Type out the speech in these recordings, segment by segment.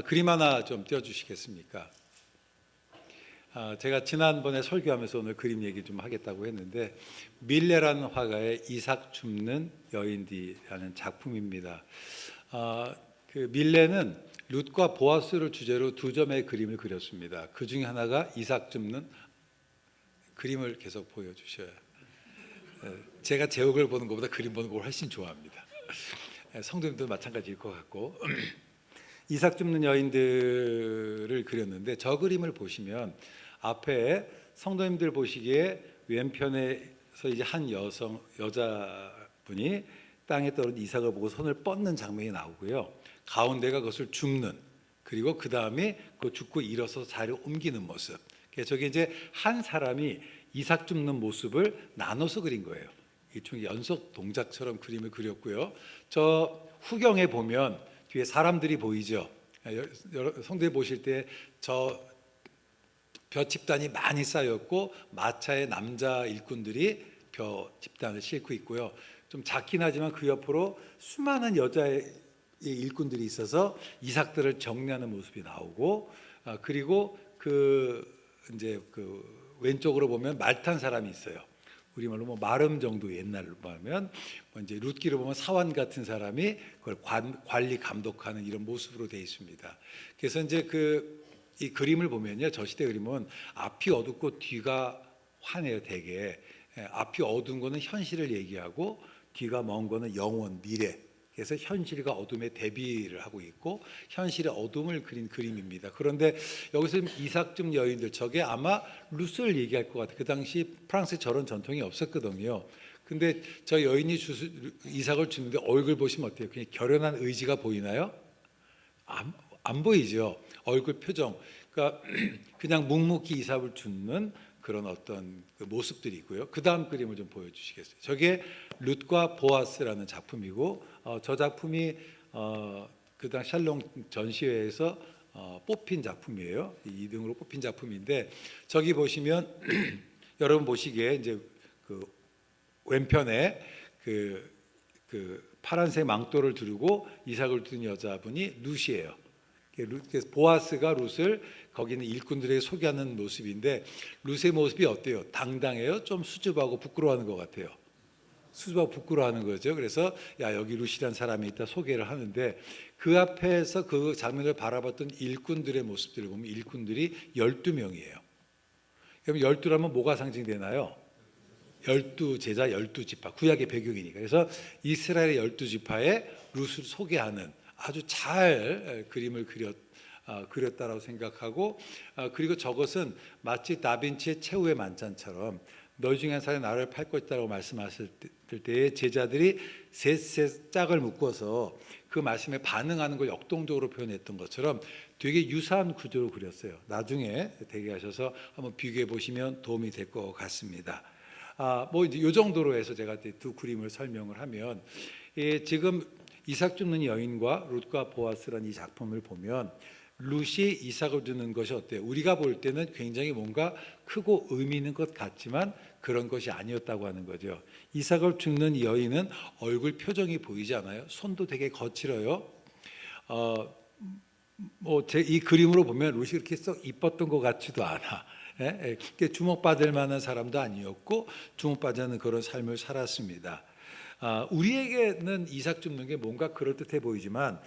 그림 하나 좀 띄워주시겠습니까? 제가 지난번에 설교하면서 오늘 그림 얘기 좀 하겠다고 했는데 밀레라는 화가의 이삭 줍는 여인들이라는 작품입니다. 그 밀레는 룻과 보아스를 주제로 두 점의 그림을 그렸습니다. 그 중에 하나가 이삭 줍는 그림을 계속 보여주셔요. 제가 제 얼굴 보는 것보다 그림 보는 걸 훨씬 좋아합니다. 성도님도 마찬가지일 것 같고 이삭 줍는 여인들을 그렸는데 저 그림을 보시면 앞에 성도님들 보시기에 왼편에서 이제 한 여자분이 땅에 떨어진 이삭을 보고 손을 뻗는 장면이 나오고요. 가운데가 그것을 줍는, 그리고 그 다음에 그 줍고 일어서 자리를 옮기는 모습. 그래서 저게 이제 한 사람이 이삭 줍는 모습을 나눠서 그린 거예요. 일종의 연속 동작처럼 그림을 그렸고요. 저 후경에 보면 뒤에 사람들이 보이죠. 성도에 보실 때 저 벼 집단이 많이 쌓였고 마차에 남자 일꾼들이 벼 집단을 싣고 있고요. 좀 작긴 하지만 그 옆으로 수많은 여자의 일꾼들이 있어서 이삭들을 정리하는 모습이 나오고, 그리고 이제 왼쪽으로 보면 말 탄 사람이 있어요. 우리말로 마름 정도 옛날로 보면 이제 룻기로 보면 사원 같은 사람이 그걸 관리 감독하는 이런 모습으로 되어 있습니다. 그래서 이제 이 그림을 보면요, 저 시대 그림은 앞이 어둡고 뒤가 환해요. 되게 앞이 어두운 거는 현실을 얘기하고 뒤가 먼 거는 영원, 미래. 그래서 현실과 어둠의 대비를 하고 있고 현실의 어둠을 그린 그림입니다. 그런데 여기서 이삭 줍는 여인들, 저게 아마 룻을 얘기할 것 같아요. 그 당시 프랑스에 저런 전통이 없었거든요. 근데 저 여인이 이삭을 주는데 얼굴 보시면 어때요? 그냥 결연한 의지가 보이나요? 안 보이죠. 얼굴 표정. 그러니까 그냥 묵묵히 이삭을 줍는 그런 어떤 모습들이 있고요. 그 다음 그림을 좀 보여주시겠어요? 저게 룻과 보아스라는 작품이고, 저 작품이 그 당 샬롱 전시회에서 뽑힌 작품이에요. 2등으로 뽑힌 작품인데, 저기 보시면 여러분 보시기에 이제 왼편에 파란색 망토를 두르고 이삭을 둔 여자분이 룻이에요. 보아스가 룻을 거기는 일꾼들에게 소개하는 모습인데, 룻의 모습이 어때요? 당당해요? 좀 수줍하고 부끄러워하는 것 같아요. 수줍하고 부끄러워하는 거죠. 그래서 여기 룻이라는 사람이 있다 소개를 하는데, 그 앞에서 그 장면을 바라봤던 일꾼들의 모습들을 보면 일꾼들이 12명이에요. 그럼 12라면 뭐가 상징되나요? 12제자 12지파, 구약의 배경이니까. 그래서 이스라엘의 12지파에 룻을 소개하는 아주 잘 그림을 그렸다라고 생각하고, 그리고 저것은 마치 다빈치의 최후의 만찬처럼 너희 중에 한 사람이 나를 팔 것이다라고 말씀하실 때에 제자들이 셋 짝을 묶어서 그 말씀에 반응하는 걸 역동적으로 표현했던 것처럼 되게 유사한 구조로 그렸어요. 나중에 대개하셔서 한번 비교해 보시면 도움이 될 것 같습니다. 이제 이 정도로 해서 제가 두 그림을 설명을 하면, 지금 이삭 줍는 여인과 룻과 보아스라는 이 작품을 보면 룻이 이삭을 주는 것이 어때요? 우리가 볼 때는 굉장히 뭔가 크고 의미 있는 것 같지만 그런 것이 아니었다고 하는 거죠. 이삭을 줍는 여인은 얼굴 표정이 보이지 않아요? 손도 되게 거칠어요. 이 그림으로 보면 룻이 그렇게 썩 이뻤던 것 같지도 않아. 주목받을 만한 사람도 아니었고 주목받지 않는 그런 삶을 살았습니다. 우리에게는 이삭 줍는 게 뭔가 그럴듯해 보이지만,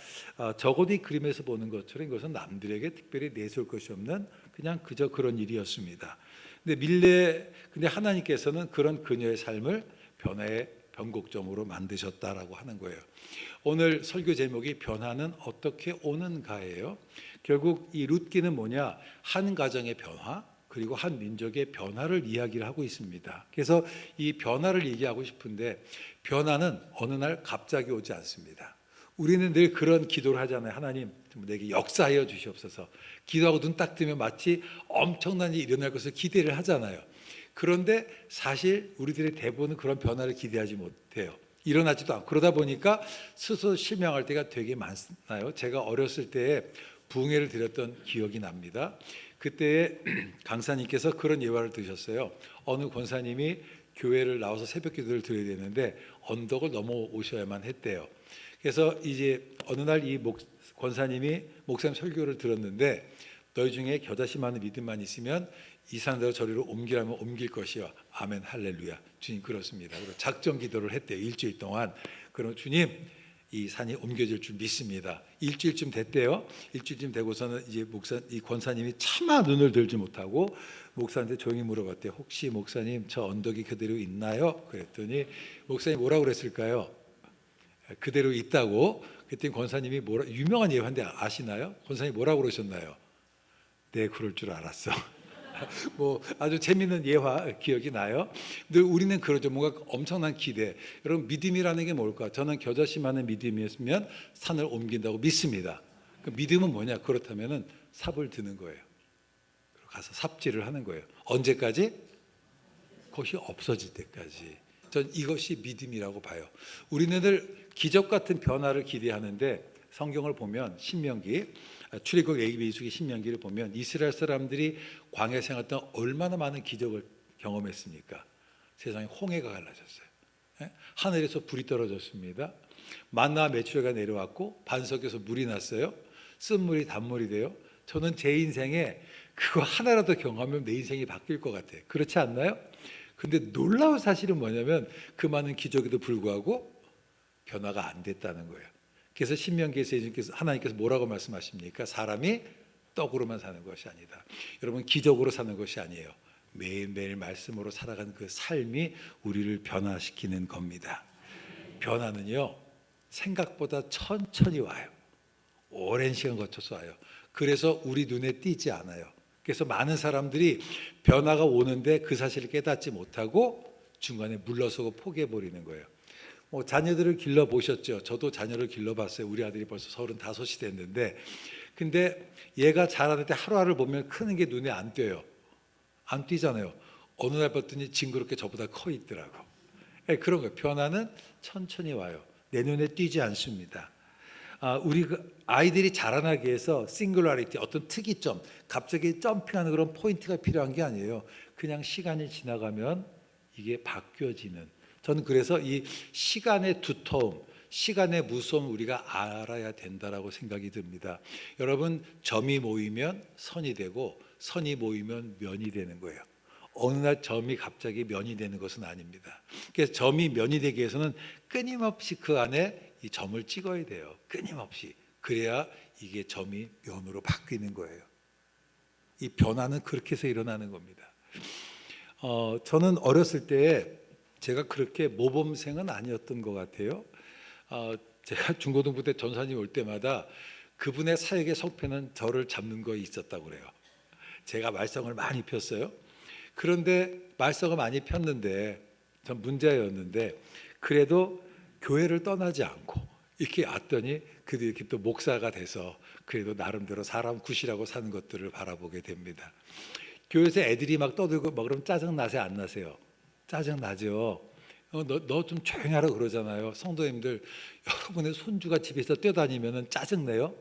적어도 이 그림에서 보는 것처럼 이것은 남들에게 특별히 내세울 것이 없는 그냥 그저 그런 일이었습니다. 근데 하나님께서는 그런 그녀의 삶을 변화의 변곡점으로 만드셨다라고 하는 거예요. 오늘 설교 제목이 변화는 어떻게 오는가예요. 결국 이 룻기는 뭐냐? 한 가정의 변화, 그리고 한 민족의 변화를 이야기를 하고 있습니다. 그래서 이 변화를 얘기하고 싶은데, 변화는 어느 날 갑자기 오지 않습니다. 우리는 늘 그런 기도를 하잖아요. 하나님, 내게 역사하여 주시옵소서. 기도하고 눈 딱 뜨면 마치 엄청난 일이 일어날 것을 기대를 하잖아요. 그런데 사실 우리들의 대부분은 그런 변화를 기대하지 못해요. 일어나지도 않고. 그러다 보니까 스스로 실망할 때가 되게 많아요. 제가 어렸을 때에 부흥회를 드렸던 기억이 납니다. 그때 강사님께서 그런 예화를 드셨어요. 어느 권사님이 교회를 나와서 새벽 기도를 드려야 되는데 언덕을 넘어오셔야만 했대요. 그래서 이제 어느 날 이 권사님이 목사님 설교를 들었는데 너희 중에 겨자씨 많은 믿음만 있으면 이 산대로 저리로 옮기라면 옮길 것이요. 아멘 할렐루야. 주님 그렇습니다. 그리고 작정 기도를 했대요. 일주일 동안. 그럼 주님 이 산이 옮겨질 줄 믿습니다. 일주일쯤 됐대요. 일주일쯤 되고서는 이제 이 권사님이 차마 눈을 들지 못하고 목사한테 조용히 물어봤대요. 혹시 목사님 저 언덕이 그대로 있나요? 그랬더니 목사님 뭐라고 그랬을까요? 그대로 있다고. 그랬더니 권사님이 유명한 예화인데 아시나요? 권사님이 뭐라고 그러셨나요? 네, 그럴 줄 알았어. 뭐 아주 재미있는 예화 기억이 나요. 근데 우리는 그러죠. 뭔가 엄청난 기대. 여러분 믿음이라는 게 뭘까? 저는 겨자씨 많은 믿음이었으면 산을 옮긴다고 믿습니다. 그 믿음은 뭐냐? 그렇다면은 삽을 드는 거예요. 가서 삽질을 하는 거예요. 언제까지? 그것이 없어질 때까지. 전 이것이 믿음이라고 봐요. 우리는 늘 기적 같은 변화를 기대하는데 성경을 보면 신명기, 출애굽 레위기 속의 신명기를 보면 이스라엘 사람들이 광야 생활 동안 얼마나 많은 기적을 경험했습니까? 세상에 홍해가 갈라졌어요. 하늘에서 불이 떨어졌습니다. 만나와 메추라가 내려왔고 반석에서 물이 났어요. 쓴물이 단물이 돼요. 저는 제 인생에 그거 하나라도 경험하면 내 인생이 바뀔 것 같아요. 그렇지 않나요? 근데 놀라운 사실은 뭐냐면 그 많은 기적에도 불구하고 변화가 안 됐다는 거예요. 그래서 신명기에서 하나님께서 뭐라고 말씀하십니까? 사람이 떡으로만 사는 것이 아니다. 여러분 기적으로 사는 것이 아니에요. 매일매일 말씀으로 살아가는 그 삶이 우리를 변화시키는 겁니다. 변화는요 생각보다 천천히 와요. 오랜 시간 거쳐서 와요. 그래서 우리 눈에 띄지 않아요. 그래서 많은 사람들이 변화가 오는데 그 사실을 깨닫지 못하고 중간에 물러서고 포기해버리는 거예요. 자녀들을 길러보셨죠? 저도 자녀를 길러봤어요. 우리 아들이 벌써 35이 됐는데 근데 얘가 자라는데 하루하루 보면 크는 게 눈에 안 띄어요. 안 띄잖아요. 어느 날 봤더니 징그럽게 저보다 커 있더라고. 그런 거예요. 변화는 천천히 와요. 내 눈에 띄지 않습니다. 우리 아이들이 자라나기 위해서 싱글러리티, 어떤 특이점, 갑자기 점핑하는 그런 포인트가 필요한 게 아니에요. 그냥 시간이 지나가면 이게 바뀌어지는. 저는 그래서 이 시간의 두터움, 시간의 무서움 우리가 알아야 된다라고 생각이 듭니다. 여러분 점이 모이면 선이 되고 선이 모이면 면이 되는 거예요. 어느 날 점이 갑자기 면이 되는 것은 아닙니다. 그래서 점이 면이 되기 위해서는 끊임없이 그 안에 이 점을 찍어야 돼요. 끊임없이. 그래야 이게 점이 면으로 바뀌는 거예요. 이 변화는 그렇게 해서 일어나는 겁니다. 저는 어렸을 때 제가 그렇게 모범생은 아니었던 것 같아요. 제가 중고등부 때 전사님 올 때마다 그분의 사역의 성패는 저를 잡는 거에 있었다고 그래요. 제가 말썽을 많이 폈어요. 그런데 말썽을 많이 폈는데 전 문제였는데 그래도 교회를 떠나지 않고 이렇게 왔더니 그도 이렇게 또 목사가 돼서 그래도 나름대로 사람 굿이라고 사는 것들을 바라보게 됩니다. 교회에서 애들이 막 떠들고 막 그러면 짜증 나세요? 안 나세요? 짜증 나죠. 너 좀 조용하라 그러잖아요. 성도님들 여러분의 손주가 집에서 뛰어다니면 짜증 내요?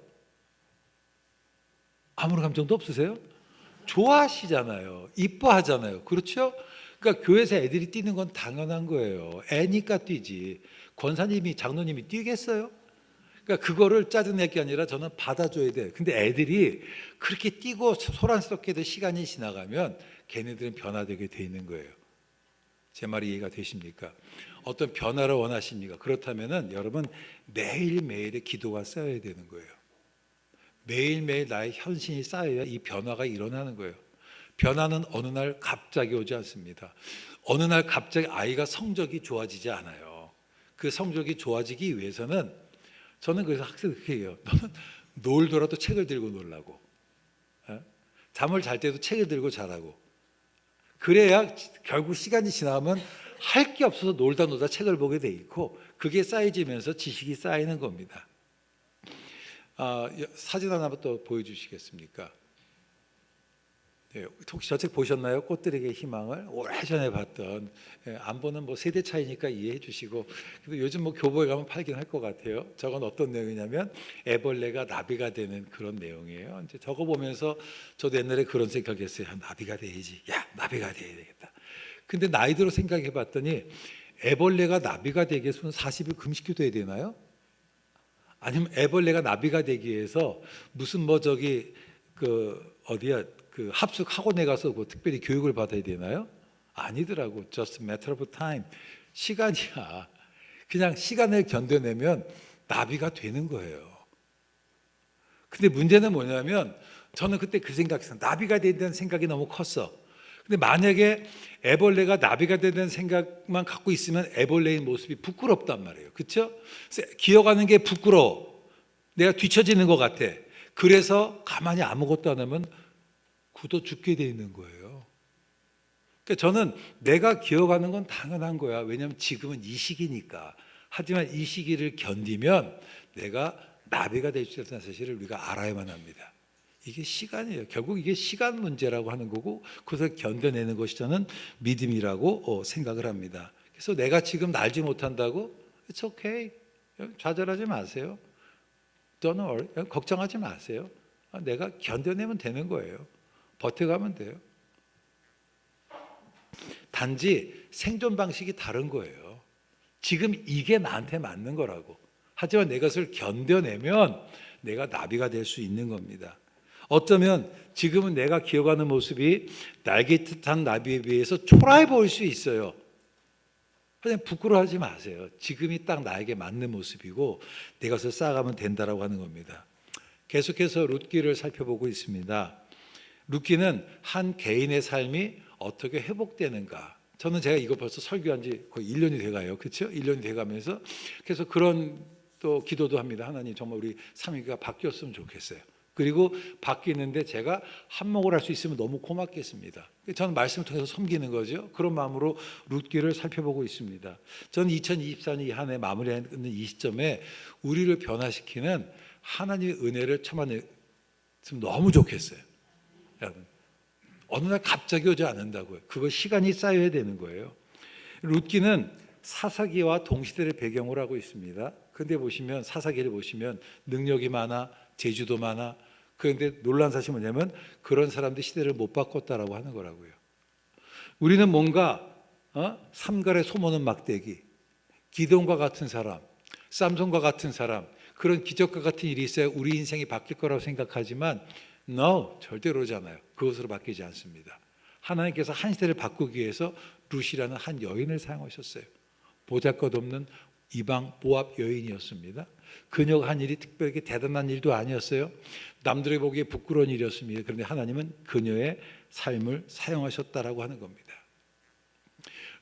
아무런 감정도 없으세요? 좋아하시잖아요. 이뻐하잖아요. 그렇죠? 그러니까 교회에서 애들이 뛰는 건 당연한 거예요. 애니까 뛰지. 권사님이 장로님이 뛰겠어요? 그러니까 그거를 짜증낼 게 아니라 저는 받아줘야 돼. 근데 애들이 그렇게 뛰고 소란스럽게도 시간이 지나가면 걔네들은 변화되게 돼 있는 거예요. 제 말이 이해가 되십니까? 어떤 변화를 원하십니까? 그렇다면은 여러분 매일매일의 기도가 쌓여야 되는 거예요. 매일매일 나의 헌신이 쌓여야 이 변화가 일어나는 거예요. 변화는 어느 날 갑자기 오지 않습니다. 어느 날 갑자기 아이가 성적이 좋아지지 않아요. 그 성적이 좋아지기 위해서는 저는 그래서 학생 그렇게 해요. 너는 놀더라도 책을 들고 놀라고, 잠을 잘 때도 책을 들고 자라고. 그래야 결국 시간이 지나면 할 게 없어서 놀다 책을 보게 돼 있고 그게 쌓여지면서 지식이 쌓이는 겁니다. 사진 하나 또 보여주시겠습니까? 네, 혹시 저 책 보셨나요? 꽃들에게 희망을 오래전에 봤던. 안 보는 세대 차이니까 이해해 주시고. 근데 요즘 교보에 가면 팔긴 할 것 같아요. 저건 어떤 내용이냐면 애벌레가 나비가 되는 그런 내용이에요. 이제 저거 보면서 저도 옛날에 그런 생각했어요. 나비가 돼야지. 야, 나비가 돼야 되겠다. 근데 나이 들어 생각해 봤더니 애벌레가 나비가 되기 위해서는 40일 금식기도 해야 되나요? 아니면 애벌레가 나비가 되기 위해서 무슨 뭐 저기 그 어디야 그 합숙 학원에 가서 뭐 특별히 교육을 받아야 되나요? 아니더라고. Just a matter of time. 시간이야. 그냥 시간을 견뎌내면 나비가 되는 거예요. 근데 문제는 뭐냐면 저는 그때 그 생각했어요. 나비가 된다는 생각이 너무 컸어. 근데 만약에 애벌레가 나비가 된다는 생각만 갖고 있으면 애벌레의 모습이 부끄럽단 말이에요. 그렇죠? 기어가는 게 부끄러워. 내가 뒤처지는 것 같아. 그래서 가만히 아무것도 안 하면 굳어 죽게 돼 있는 거예요. 그러니까 저는 내가 기어가는 건 당연한 거야. 왜냐하면 지금은 이 시기니까. 하지만 이 시기를 견디면 내가 나비가 될 수 있다는 사실을 우리가 알아야만 합니다. 이게 시간이에요. 결국 이게 시간 문제라고 하는 거고 그것을 견뎌내는 것이 저는 믿음이라고 생각을 합니다. 그래서 내가 지금 날지 못한다고 It's okay. 좌절하지 마세요. Don't worry. 걱정하지 마세요. 내가 견뎌내면 되는 거예요. 버텨가면 돼요. 단지 생존 방식이 다른 거예요. 지금 이게 나한테 맞는 거라고. 하지만 내 것을 견뎌내면 내가 나비가 될 수 있는 겁니다. 어쩌면 지금은 내가 기어가는 모습이 날개짓한 나비에 비해서 초라해 보일 수 있어요. 그냥 부끄러워하지 마세요. 지금이 딱 나에게 맞는 모습이고 내 것을 쌓아가면 된다라고 하는 겁니다. 계속해서 룻기를 살펴보고 있습니다. 룻기는 한 개인의 삶이 어떻게 회복되는가. 저는 제가 이거 벌써 설교한 지 거의 1년이 돼가요. 그렇죠? 1년이 돼가면서 그래서 그런 또 기도도 합니다. 하나님 정말 우리 삼위가 바뀌었으면 좋겠어요. 그리고 바뀌는데 제가 한몫을 할 수 있으면 너무 고맙겠습니다. 저는 말씀을 통해서 섬기는 거죠. 그런 마음으로 룻기를 살펴보고 있습니다. 저는 2024년 한 해 마무리하는 이 시점에 우리를 변화시키는 하나님의 은혜를 참아냈으면 너무 좋겠어요. 여러분, 어느 날 갑자기 오지 않는다고요. 그거 시간이 쌓여야 되는 거예요. 룻기는 사사기와 동시대를 배경으로 하고 있습니다. 그런데 보시면 사사기를 보시면 능력이 많아, 재주도 많아. 그런데 놀라운 사실이 뭐냐면 그런 사람들 시대를 못 바꿨다라고 하는 거라고요. 우리는 뭔가 삼갈의 소모는 막대기, 기드온과 같은 사람, 삼손과 같은 사람, 그런 기적과 같은 일이 있어야 우리 인생이 바뀔 거라고 생각하지만 No, 절대로 그러잖아요. 그것으로 바뀌지 않습니다. 하나님께서 한 시대를 바꾸기 위해서 룻이라는 한 여인을 사용하셨어요. 보잘것없는 이방 모압 여인이었습니다. 그녀가 한 일이 특별히 대단한 일도 아니었어요. 남들이 보기에 부끄러운 일이었습니다. 그런데 하나님은 그녀의 삶을 사용하셨다라고 하는 겁니다.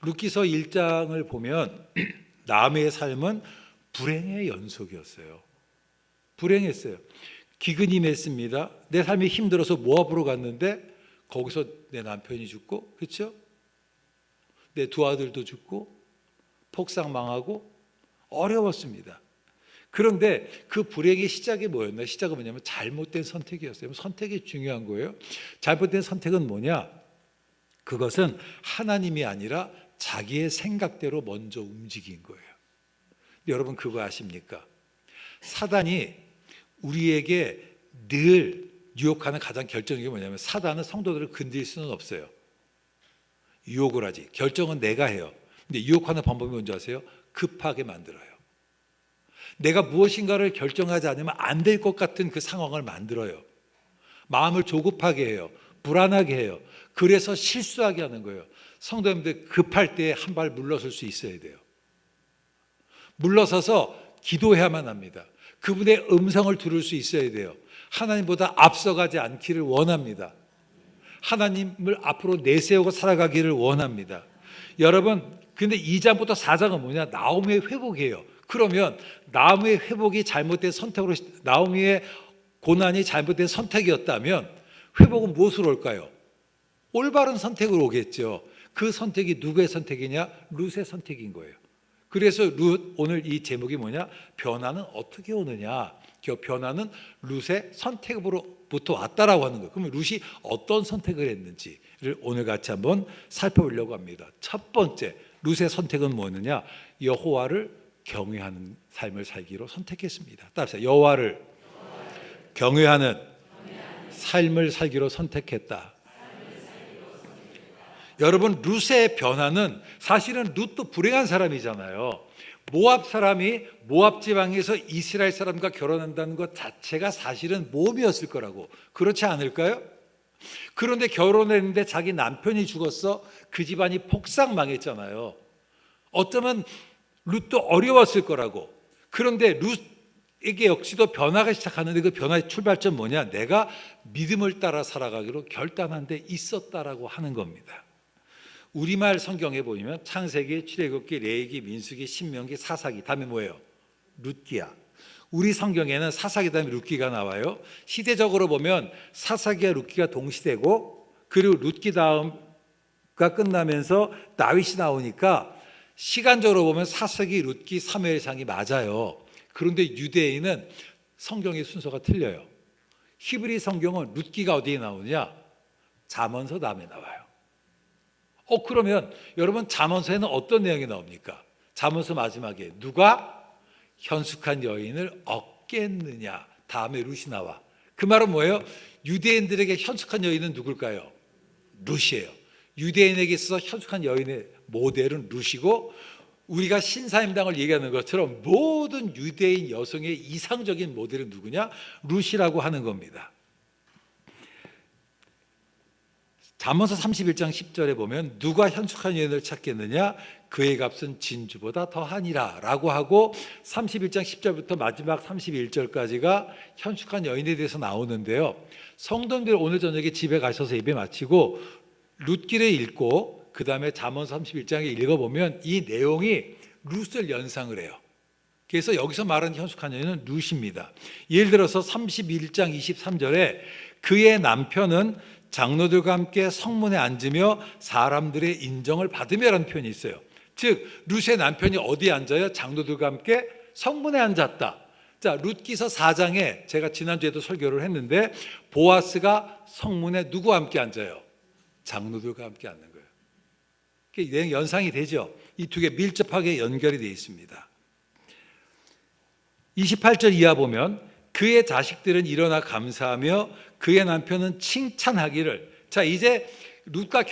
룻기서 1장을 보면 나아미의 삶은 불행의 연속이었어요. 불행했어요. 기근이 맺습니다. 내 삶이 힘들어서 모압으로 갔는데 거기서 내 남편이 죽고, 그렇죠? 내 두 아들도 죽고 폭삭 망하고 어려웠습니다. 그런데 그 불행의 시작이 뭐였나? 시작은 뭐냐면 잘못된 선택이었어요. 선택이 중요한 거예요. 잘못된 선택은 뭐냐? 그것은 하나님이 아니라 자기의 생각대로 먼저 움직인 거예요. 여러분 그거 아십니까? 사단이 우리에게 늘 유혹하는 가장 결정적인 게 뭐냐면 사단은 성도들을 건드릴 수는 없어요. 유혹을 하지. 결정은 내가 해요. 근데 유혹하는 방법이 뭔지 아세요? 급하게 만들어요. 내가 무엇인가를 결정하지 않으면 안 될 것 같은 그 상황을 만들어요. 마음을 조급하게 해요. 불안하게 해요. 그래서 실수하게 하는 거예요. 성도님들 급할 때 한 발 물러설 수 있어야 돼요. 물러서서 기도해야만 합니다. 그분의 음성을 들을 수 있어야 돼요. 하나님보다 앞서가지 않기를 원합니다. 하나님을 앞으로 내세우고 살아가기를 원합니다. 여러분, 근데 2장부터 4장은 뭐냐? 나오미의 회복이에요. 그러면 나오미의 회복이 잘못된 선택으로, 나오미의 고난이 잘못된 선택이었다면 회복은 무엇으로 올까요? 올바른 선택으로 오겠죠. 그 선택이 누구의 선택이냐? 룻의 선택인 거예요. 그래서 룻, 오늘 이 제목이 뭐냐? 변화는 어떻게 오느냐? 그 변화는 룻의 선택으로부터 왔다라고 하는 거예요. 그러면 룻이 어떤 선택을 했는지를 오늘 같이 한번 살펴보려고 합니다. 첫 번째, 룻의 선택은 뭐느냐? 여호와를 경외하는 삶을 살기로 선택했습니다. 따라서 여호와를 경외하는 삶을 살기로 선택했다. 여러분, 룻의 변화는 사실은 룻도 불행한 사람이잖아요. 모압 사람이 모압 지방에서 이스라엘 사람과 결혼한다는 것 자체가 사실은 모험이었을 거라고. 그렇지 않을까요? 그런데 결혼했는데 자기 남편이 죽었어. 그 집안이 폭삭 망했잖아요. 어쩌면 룻도 어려웠을 거라고. 그런데 룻에게 역시도 변화가 시작하는데 그 변화의 출발점 뭐냐? 내가 믿음을 따라 살아가기로 결단한 데 있었다라고 하는 겁니다. 우리말 성경에 보면 창세기, 출애굽기, 레위기, 민수기, 신명기, 사사기, 다음에 뭐예요? 룻기야. 우리 성경에는 사사기 다음에 룻기가 나와요. 시대적으로 보면 사사기와 룻기가 동시대고, 그리고 룻기 다음가 끝나면서 다윗이 나오니까 시간적으로 보면 사사기, 룻기, 사무엘상이 맞아요. 그런데 유대인은 성경의 순서가 틀려요. 히브리 성경은 룻기가 어디에 나오냐? 잠언서 다음에 나와요. 그러면 여러분 잠언서에는 어떤 내용이 나옵니까? 잠언서 마지막에 누가 현숙한 여인을 얻겠느냐? 다음에 룻이 나와. 그 말은 뭐예요? 유대인들에게 현숙한 여인은 누굴까요? 룻이에요. 유대인에게 있어서 현숙한 여인의 모델은 룻이고, 우리가 신사임당을 얘기하는 것처럼 모든 유대인 여성의 이상적인 모델은 누구냐? 룻이라고 하는 겁니다. 잠언서 31장 10절에 보면 누가 현숙한 여인을 찾겠느냐? 그의 값은 진주보다 더하니라 라고 하고, 31장 10절부터 마지막 31절까지가 현숙한 여인에 대해서 나오는데요. 성도님들 오늘 저녁에 집에 가셔서 예배 마치고 룻기를 읽고 그 다음에 잠언서 31장에 읽어보면 이 내용이 룻을 연상을 해요. 그래서 여기서 말하는 현숙한 여인은 룻입니다. 예를 들어서 31장 23절에 그의 남편은 장로들과 함께 성문에 앉으며 사람들의 인정을 받으며라는 표현이 있어요. 즉 룻의 남편이 어디에 앉아요? 장로들과 함께 성문에 앉았다. 자, 룻기서 4장에 제가 지난주에도 설교를 했는데 보아스가 성문에 누구와 함께 앉아요? 장로들과 함께 앉는 거예요. 내용 연상이 되죠. 이 두 개 밀접하게 연결이 되어 있습니다. 28절 이하 보면 그의 자식들은 일어나 감사하며 그의 남편은 칭찬하기를. 자, 이제 룻과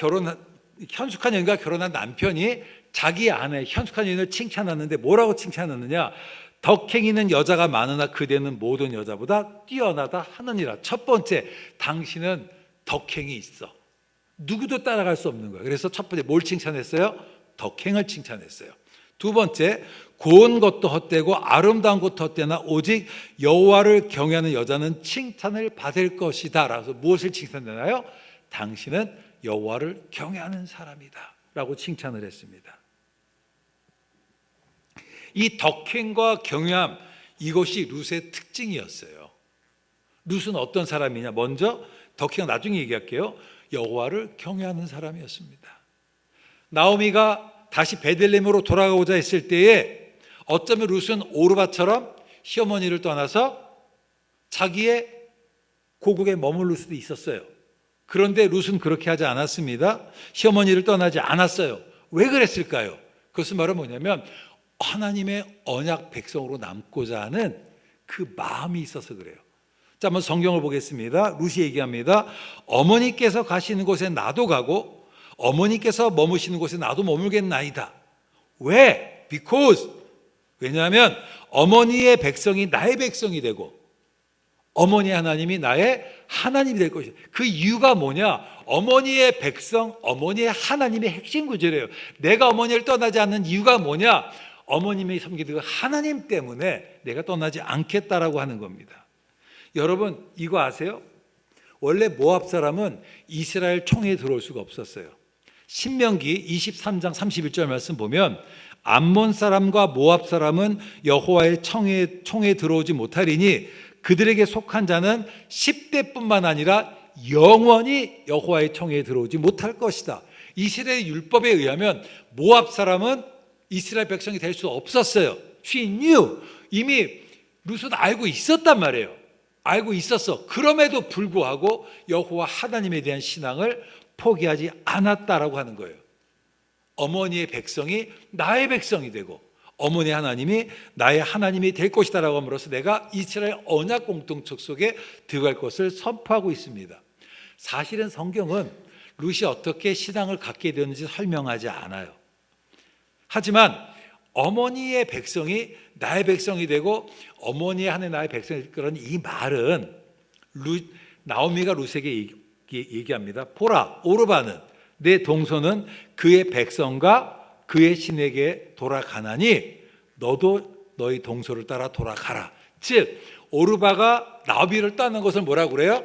현숙한 여인과 결혼한 남편이 자기 아내 현숙한 여인을 칭찬하는데 뭐라고 칭찬하느냐? 덕행이는 여자가 많으나 그대는 모든 여자보다 뛰어나다 하느니라. 첫 번째, 당신은 덕행이 있어. 누구도 따라갈 수 없는 거예요. 그래서 첫 번째 뭘 칭찬했어요? 덕행을 칭찬했어요. 두 번째, 고운 것도 헛되고 아름다운 것도 헛되나 오직 여호와를 경외하는 여자는 칭찬을 받을 것이다. 라서 무엇을 칭찬하나요? 당신은 여호와를 경외하는 사람이다 라고 칭찬을 했습니다. 이 덕행과 경외함, 이것이 룻의 특징이었어요. 룻은 어떤 사람이냐? 먼저 덕행은 나중에 얘기할게요. 여호와를 경외하는 사람이었습니다. 나오미가 다시 베들레헴으로 돌아가고자 했을 때에 어쩌면 룻은 오르바처럼 시어머니를 떠나서 자기의 고국에 머무를 수도 있었어요. 그런데 룻은 그렇게 하지 않았습니다. 시어머니를 떠나지 않았어요. 왜 그랬을까요? 그것은 바로 뭐냐면 하나님의 언약 백성으로 남고자 하는 그 마음이 있어서 그래요. 자, 한번 성경을 보겠습니다. 룻이 얘기합니다. 어머니께서 가시는 곳에 나도 가고 어머니께서 머무시는 곳에 나도 머물겠나이다. 왜? Because. 왜냐하면 어머니의 백성이 나의 백성이 되고 어머니 하나님이 나의 하나님이 될 것이다. 그 이유가 뭐냐? 어머니의 백성, 어머니의 하나님의 핵심 구절이에요. 내가 어머니를 떠나지 않는 이유가 뭐냐? 어머님이 섬기는 하나님 때문에 내가 떠나지 않겠다라고 하는 겁니다. 여러분 이거 아세요? 원래 모압 사람은 이스라엘 총회에 들어올 수가 없었어요. 신명기 23장 31절 말씀 보면 암몬 사람과 모압 사람은 여호와의 총회에 들어오지 못하리니 그들에게 속한 자는 10대뿐만 아니라 영원히 여호와의 총회에 들어오지 못할 것이다. 이스라엘 율법에 의하면 모압 사람은 이스라엘 백성이 될 수 없었어요. She knew. 이미 룻은 알고 있었단 말이에요. 알고 있었어. 그럼에도 불구하고 여호와 하나님에 대한 신앙을 포기하지 않았다라고 하는 거예요. 어머니의 백성이 나의 백성이 되고 어머니 하나님이 나의 하나님이 될 것이다라고 함으로써 내가 이스라엘 언약 공동체 속에 들어갈 것을 선포하고 있습니다. 사실은 성경은 룻이 어떻게 신앙을 갖게 되었는지 설명하지 않아요. 하지만 어머니의 백성이 나의 백성이 되고 어머니의 하나님 나의 백성이 될 거라는 이 말은 나오미가 룻에게 얘기합니다. 보라, 오르바는 내 동서는 그의 백성과 그의 신에게 돌아가나니 너도 너희 동서를 따라 돌아가라. 즉 오르바가 나오미를 떠나는 것을 뭐라고 그래요?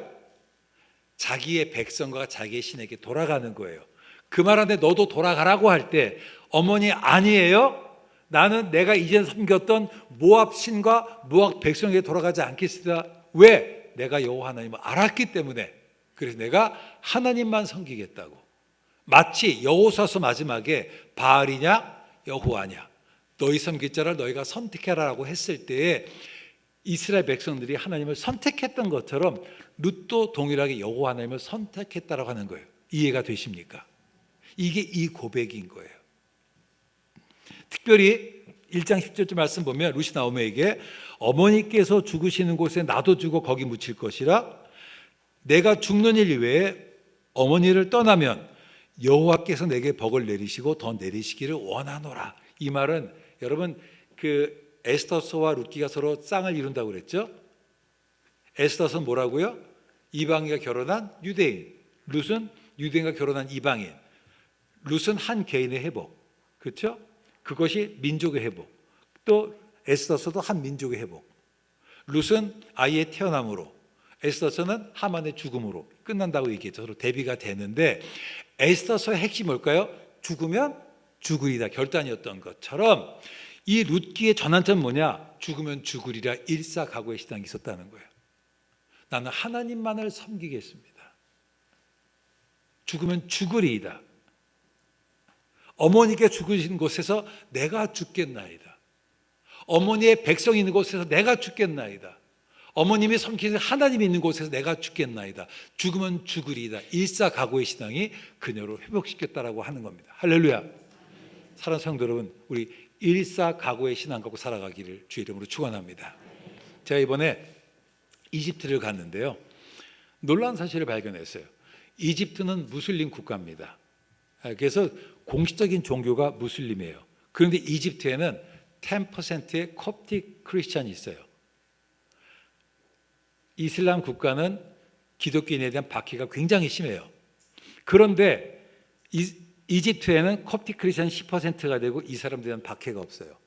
자기의 백성과 자기의 신에게 돌아가는 거예요. 그 말한테 너도 돌아가라고 할 때 어머니 아니에요? 나는 내가 이전 섬겼던 모압 신과 모압 백성에게 돌아가지 않겠습니다. 왜? 내가 여호와 하나님을 알았기 때문에. 그래서 내가 하나님만 섬기겠다고. 마치 여호수아서 마지막에 바알이냐 여호와냐 너희 섬길 자를 너희가 선택해라라고 했을 때에 이스라엘 백성들이 하나님을 선택했던 것처럼 룻도 동일하게 여호와 하나님을 선택했다라고 하는 거예요. 이해가 되십니까? 이게 이 고백인 거예요. 특별히 1장 10절쯤 말씀 보면 룻이 나오미에게 어머니께서 죽으시는 곳에 나도 죽어 거기 묻힐 것이라 내가 죽는 일 이외에 어머니를 떠나면 여호와께서 내게 벌을 내리시고 더 내리시기를 원하노라. 이 말은 여러분 그 에스더서와 룻기가 서로 쌍을 이룬다고 그랬죠. 에스더서는 뭐라고요? 이방인과 결혼한 유대인, 룻은 유대인과 결혼한 이방인. 룻은 한 개인의 회복, 그렇죠? 그것이 민족의 회복. 또 에스더서도 한 민족의 회복. 룻은 아이의 태어남으로, 에스더서는 하만의 죽음으로 끝난다고 얘기했죠. 서로 대비가 되는데 에스더서의 핵심이 뭘까요? 죽으면 죽으리다 결단이었던 것처럼 이 룻기의 전환점은 뭐냐? 죽으면 죽으리라 일사각오의 신앙이 있었다는 거예요. 나는 하나님만을 섬기겠습니다. 죽으면 죽으리이다. 어머니께 죽으신 곳에서 내가 죽겠나이다. 어머니의 백성이 있는 곳에서 내가 죽겠나이다. 어머님이 섬기는 하나님이 있는 곳에서 내가 죽겠나이다. 죽으면 죽으리이다. 일사각오의 신앙이 그녀를 회복시켰다라고 하는 겁니다. 할렐루야. 사랑하는 성도 여러분, 우리 일사각오의 신앙 갖고 살아가기를 주의 이름으로 축원합니다. 제가 이번에 이집트를 갔는데요, 놀라운 사실을 발견했어요. 이집트는 무슬림 국가입니다. 그래서 공식적인 종교가 무슬림이에요. 그런데 이집트에는 10%의 콥틱 크리스찬이 있어요. 이슬람 국가는 기독교인에 대한 박해가 굉장히 심해요. 그런데 이집트에는 콥틱 크리스찬이 10%가 되고 이 사람들에 대한 박해가 없어요.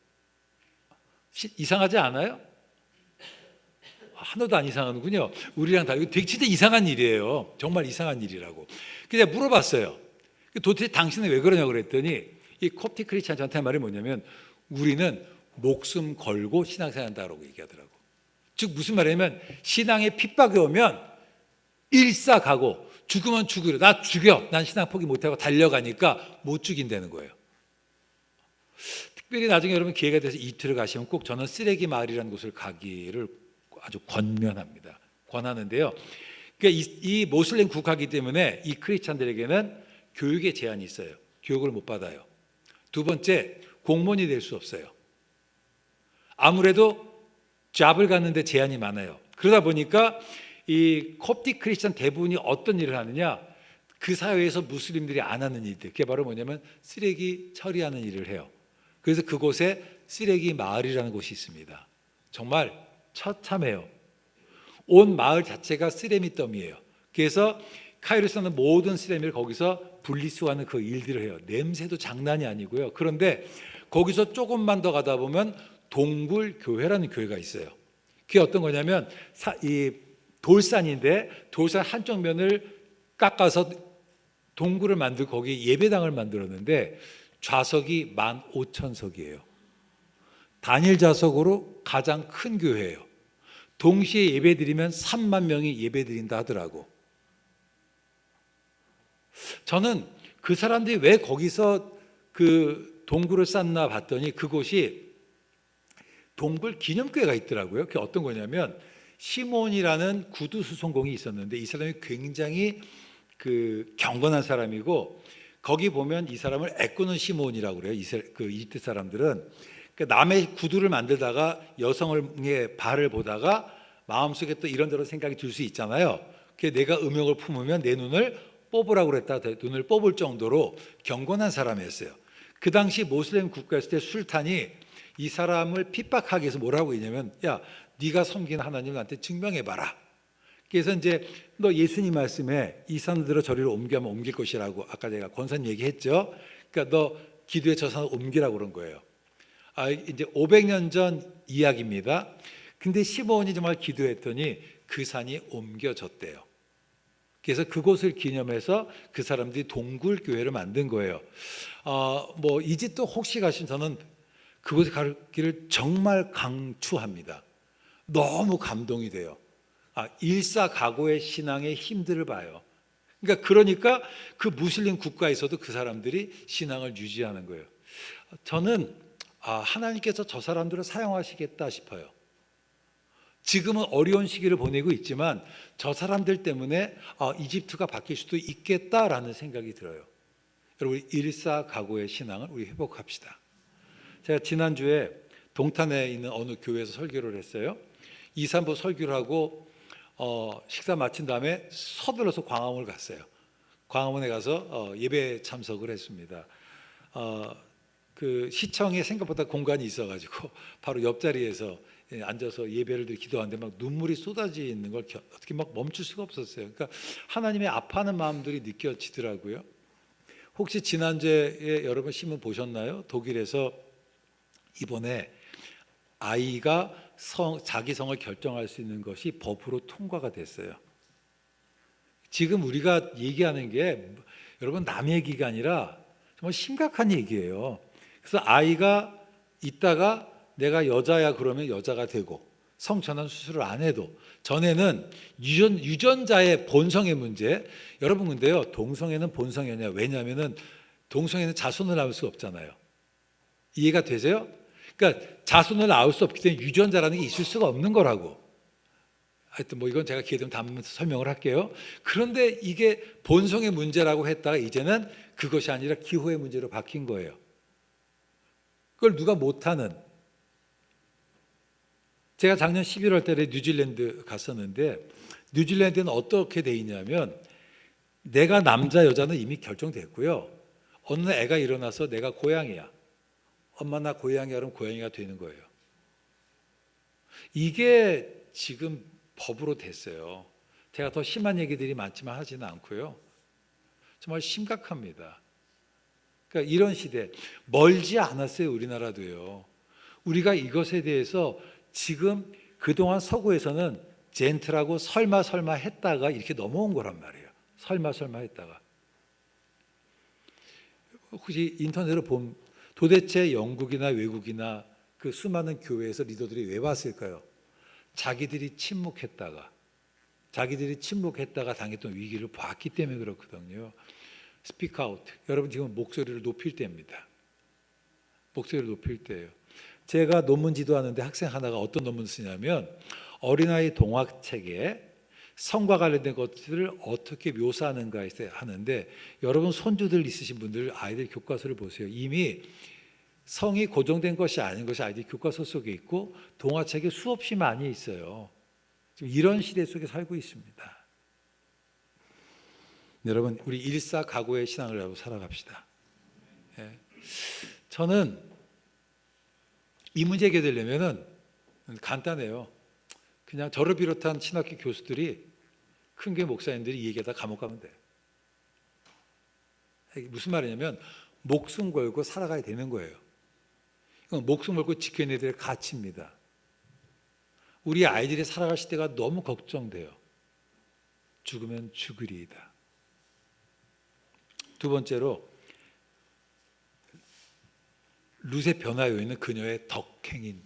이상하지 않아요? 하나도 안 이상하는군요. 우리랑 다르고 되게 진짜 이상한 일이에요. 정말 이상한 일이라고. 그래서 물어봤어요. 도대체 당신은 왜 그러냐고 그랬더니 이 콥틱 크리스찬 저한테 말이 뭐냐면 우리는 목숨 걸고 신앙생활 한다고 얘기하더라고. 즉 무슨 말이냐면 신앙에 핍박이 오면 일사각오, 죽으면 죽으려, 나 죽여, 난 신앙 포기 못하고 달려가니까 못 죽인다는 거예요. 특별히 나중에 여러분 기회가 돼서 이틀을 가시면 꼭 저는 쓰레기 마을이라는 곳을 가기를 아주 권면합니다. 권하는데요. 그러니까 이 모슬림 국가이기 때문에 이 크리스찬들에게는 교육에 제한이 있어요. 교육을 못 받아요. 두 번째, 공무원이 될 수 없어요. 아무래도 잡을 갖는데 제한이 많아요. 그러다 보니까 이 콥틱 크리스찬 대부분이 어떤 일을 하느냐, 그 사회에서 무슬림들이 안 하는 일들, 그게 바로 뭐냐면 쓰레기 처리하는 일을 해요. 그래서 그곳에 쓰레기 마을이라는 곳이 있습니다. 정말 처참해요. 온 마을 자체가 쓰레미 더미예요. 그래서 카이로에 사는 모든 쓰레미를 거기서 분리수거하는 그 일들을 해요. 냄새도 장난이 아니고요. 그런데 거기서 조금만 더 가다 보면 동굴교회라는 교회가 있어요. 그게 어떤 거냐면 이 돌산인데 돌산 한쪽 면을 깎아서 동굴을 만들고 거기 예배당을 만들었는데 좌석이 15,000석이에요. 단일 좌석으로 가장 큰 교회예요. 동시에 예배드리면 3만 명이 예배드린다 하더라고. 저는 그 사람들이 왜 거기서 그 동굴을 쌓나 봤더니 그곳이 동굴 기념교회가 있더라고요. 그게 어떤 거냐면 시몬이라는 구두 수송공이 있었는데 이 사람이 굉장히 그 경건한 사람이고 거기 보면 이 사람을 애꾸는 시몬이라고 그래요. 그 이집트 사람들은 그러니까 남의 구두를 만들다가 여성의 발을 보다가 마음속에 또 이런저런 생각이 들 수 있잖아요. 그래서 내가 음욕을 품으면 내 눈을 뽑으라고 그랬다. 눈을 뽑을 정도로 경건한 사람이었어요. 그 당시 모슬렘 국가였을 때 술탄이 이 사람을 핍박하기 위해서 뭐라고 했냐면, 야, 네가 섬기는 하나님을 나한테 증명해봐라. 그래서 이제 너 예수님 말씀에 이 산들을 저리로 옮겨면 옮길 것이라고 아까 제가 권사님 얘기했죠. 그러니까 너 기도에 저 산을 옮기라고 그런 거예요. 이제 500년 전 이야기입니다. 근데 시므온이 정말 기도했더니 그 산이 옮겨졌대요. 그래서 그곳을 기념해서 그 사람들이 동굴교회를 만든 거예요. 뭐 이집트 혹시 가시면 저는 그곳에 가기를 정말 강추합니다. 너무 감동이 돼요. 일사각오의 신앙의 힘들을 봐요. 그러니까 그 무슬림 국가에서도 그 사람들이 신앙을 유지하는 거예요. 저는 하나님께서 저 사람들을 사용하시겠다 싶어요. 지금은 어려운 시기를 보내고 있지만 저 사람들 때문에 이집트가 바뀔 수도 있겠다라는 생각이 들어요. 여러분, 일사각오의 신앙을 우리 회복합시다. 제가 지난주에 동탄에 있는 어느 교회에서 설교를 했어요. 2, 3부 설교를 하고 식사 마친 다음에 서둘러서 광화문을 갔어요. 광화문에 가서 예배 참석을 했습니다. 그 시청에 생각보다 공간이 있어가지고 바로 옆자리에서 앉아서 예배를 드리고 기도하는데 막 눈물이 쏟아지는 걸 어떻게 막 멈출 수가 없었어요. 그러니까 하나님의 아파하는 마음들이 느껴지더라고요. 혹시 지난주에 여러분 신문 보셨나요? 독일에서 이번에 아이가 자기 성을 결정할 수 있는 것이 법으로 통과가 됐어요. 지금 우리가 얘기하는 게 여러분 남 얘기가 아니라 정말 심각한 얘기예요. 그래서 아이가 있다가 내가 여자야 그러면 여자가 되고 성전환 수술을 안 해도, 전에는 유전자의 본성의 문제. 여러분 근데요, 동성애는 본성이냐? 왜냐하면 동성애는 자손을 낳을 수 없잖아요. 이해가 되세요? 그러니까 자손을 낳을 수 없기 때문에 유전자라는 게 있을 수가 없는 거라고. 하여튼 뭐 이건 제가 기회 되면 다음에 설명을 할게요. 그런데 이게 본성의 문제라고 했다가 이제는 그것이 아니라 기호의 문제로 바뀐 거예요. 그걸 누가 못하는. 제가 작년 11월 달에 뉴질랜드 갔었는데 뉴질랜드는 어떻게 돼 있냐면 내가 남자 여자는 이미 결정됐고요. 어느 날 애가 일어나서 내가 고양이야. 엄마 나 고양이야 그러면 고양이가 되는 거예요. 이게 지금 법으로 됐어요. 제가 더 심한 얘기들이 많지만 하지는 않고요. 정말 심각합니다. 그러니까 이런 시대 멀지 않았어요. 우리나라도요. 우리가 이것에 대해서 지금 그동안 서구에서는 젠틀하고 설마 했다가 이렇게 넘어온 거란 말이에요. 설마 했다가. 혹시 인터넷으로 보면 도대체 영국이나 외국이나 그 수많은 교회에서 리더들이 왜 왔을까요? 자기들이 침묵했다가 당했던 위기를 봤기 때문에 그렇거든요. 스피크 아웃. 여러분 지금 목소리를 높일 때입니다. 목소리를 높일 때예요. 제가 논문 지도하는데 학생 하나가 어떤 논문을 쓰냐면 어린아이 동화책에 성과 관련된 것들을 어떻게 묘사하는가 하는데, 여러분 손주들 있으신 분들 아이들 교과서를 보세요. 이미 성이 고정된 것이 아닌 것이 아이들 교과서 속에 있고 동화책에 수없이 많이 있어요. 지금 이런 시대 속에 살고 있습니다. 여러분 우리 일사각오의 신앙을 하고 살아갑시다. 저는 이 문제 해결되려면은 간단해요. 그냥 저를 비롯한 신학교 교수들이, 큰 교회 목사님들이 얘기하다 감옥 가면 돼요. 무슨 말이냐면 목숨 걸고 살아가야 되는 거예요. 이건 목숨 걸고 지켜야 될 가치입니다. 우리 아이들이 살아갈 시대가 너무 걱정돼요. 죽으면 죽으리이다. 두 번째로 룻의 변화 요인은 그녀의 덕행.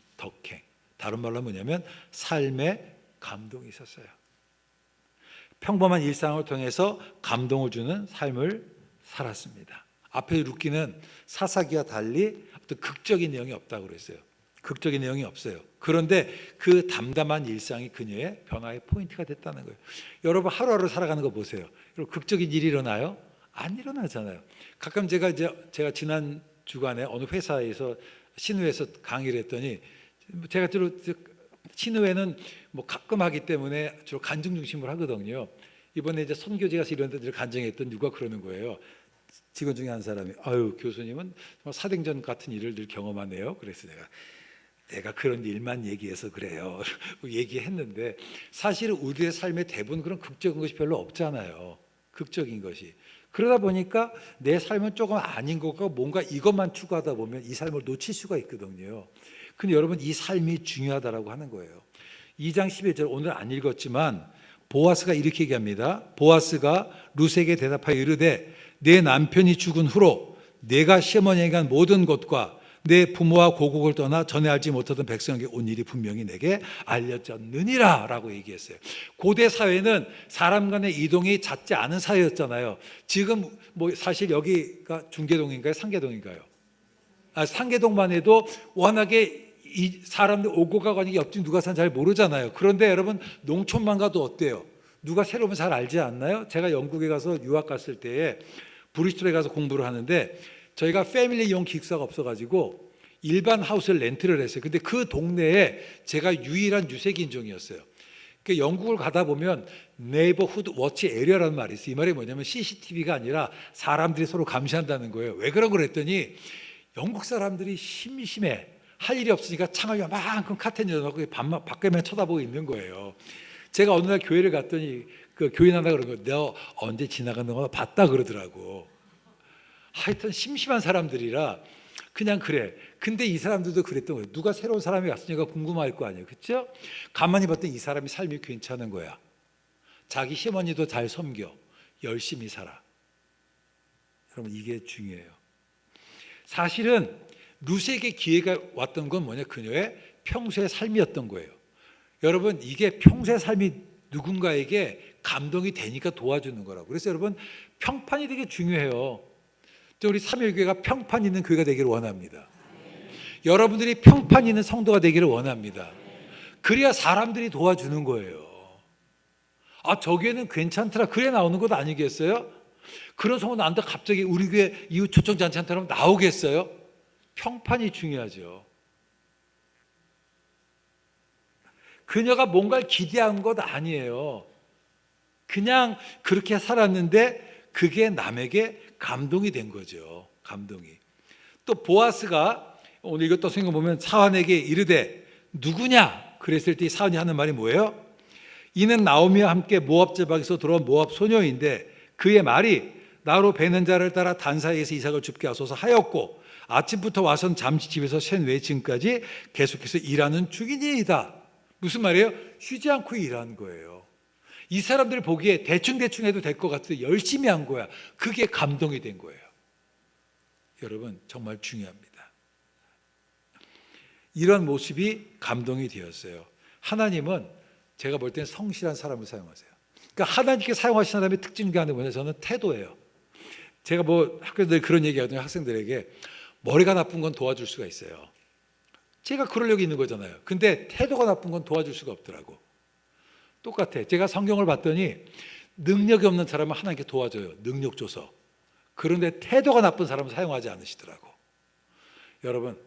다른 말로 뭐냐면 삶의 감동이 있었어요. 평범한 일상을 통해서 감동을 주는 삶을 살았습니다. 앞에 룻기는 사사기와 달리 어떤 극적인 내용이 없다고 그랬어요. 극적인 내용이 없어요. 그런데 그 담담한 일상이 그녀의 변화의 포인트가 됐다는 거예요. 여러분 하루하루 살아가는 거 보세요. 여러분 극적인 일이 일어나요? 안 일어나잖아요. 가끔 제가 지난 주간에 어느 회사에서 신우회에서 강의를 했더니, 제가 주로 신우회는 뭐 가끔 하기 때문에 주로 간증 중심으로 하거든요. 이번에 이제 선교제 가서 이런 데들 간증했던 누가 그러는 거예요. 직원 중에 한 사람이 아유 교수님은 정말 사등전 같은 일을 늘 경험하네요. 그래서 내가 그런 일만 얘기해서 그래요. 얘기했는데 사실은 우리의 삶의 대부분 그런 극적인 것이 별로 없잖아요. 극적인 것이. 그러다 보니까 내 삶은 조금 아닌 것 같고 뭔가 이것만 추구하다 보면 이 삶을 놓칠 수가 있거든요. 근데 여러분 이 삶이 중요하다라고 하는 거예요. 2장 11절 오늘 안 읽었지만 보아스가 이렇게 얘기합니다. 보아스가 룻에게 대답하여 이르되 내 남편이 죽은 후로 내가 시어머니에게 한 모든 것과 내 부모와 고국을 떠나 전에 알지 못하던 백성에게 온 일이 분명히 내게 알려졌느니라 라고 얘기했어요. 고대 사회는 사람 간의 이동이 잦지 않은 사회였잖아요. 지금 뭐 사실 여기가 중계동인가요? 상계동인가요? 상계동만 해도 워낙에 이 사람들 오고 가고 하니 옆집 누가 사는지 잘 모르잖아요. 그런데 여러분 농촌만 가도 어때요? 누가 새로 오면 잘 알지 않나요? 제가 영국에 가서 유학 갔을 때에 브리스톨에 가서 공부를 하는데 저희가 패밀리용 기숙사가 없어가지고 일반 하우스를 렌트를 했어요. 근데 그 동네에 제가 유일한 유색 인종이었어요. 그 영국을 가다 보면 네이버후드 워치 에리어라는 말이 있어요. 이 말이 뭐냐면 CCTV가 아니라 사람들이 서로 감시한다는 거예요. 왜 그런 걸 했더니 영국 사람들이 심심해. 할 일이 없으니까 창을 요만큼 카텐 열어놓고 밖에만 쳐다보고 있는 거예요. 제가 어느 날 교회를 갔더니 그 교인 하나 그런 거예요. 너 언제 지나가는 거 봤다 그러더라고. 하여튼 심심한 사람들이라 그냥 그래. 근데 이 사람들도 그랬던 거예요. 누가 새로운 사람이 왔으니까 궁금할 거 아니에요. 그렇죠? 가만히 봤더니 이 사람이 삶이 괜찮은 거야. 자기 시어머니도 잘 섬겨. 열심히 살아. 여러분 이게 중요해요. 사실은 룻에게 기회가 왔던 건 뭐냐? 그녀의 평소의 삶이었던 거예요. 여러분 이게 평소의 삶이 누군가에게 감동이 되니까 도와주는 거라고. 그래서 여러분 평판이 되게 중요해요. 우리 삼일교회가 평판 있는 교회가 되기를 원합니다. 여러분들이 평판 있는 성도가 되기를 원합니다. 그래야 사람들이 도와주는 거예요. 아, 저 교회는 괜찮더라. 그래 나오는 것 아니겠어요? 그런 소문 난다 갑자기 우리 교회 이웃 초청잔치 한테는 나오겠어요? 평판이 중요하죠. 그녀가 뭔가를 기대한 것 아니에요. 그냥 그렇게 살았는데 그게 남에게 감동이 된 거죠. 감동이. 또 보아스가 오늘 이것도 생각해보면 사환에게 이르되 누구냐? 그랬을 때 사환이 하는 말이 뭐예요? 이는 나오미와 함께 모압 제방에서 들어온 모압 소녀인데 그의 말이 나로 베는 자를 따라 단사에서 이삭을 줍게 하소서 하였고 아침부터 와선 잠시 집에서 샌 외 지금까지 계속해서 일하는 중이니이다. 무슨 말이에요? 쉬지 않고 일한 거예요. 이 사람들 보기에 대충 해도 될 것 같아도 열심히 한 거야. 그게 감동이 된 거예요. 여러분 정말 중요합니다. 이런 모습이 감동이 되었어요. 하나님은 제가 볼 때는 성실한 사람을 사용하세요. 그러니까 하나님께 사용하시는 사람의 특징 중에 하나는 뭐냐? 저는 태도예요. 제가 뭐 학교에서 늘 그런 얘기 하거든요. 학생들에게 머리가 나쁜 건 도와줄 수가 있어요. 제가 그러려고 있는 거잖아요. 근데 태도가 나쁜 건 도와줄 수가 없더라고. 똑같아. 제가 성경을 봤더니 능력이 없는 사람은 하나님께 도와줘요. 능력 줘서. 그런데 태도가 나쁜 사람은 사용하지 않으시더라고. 여러분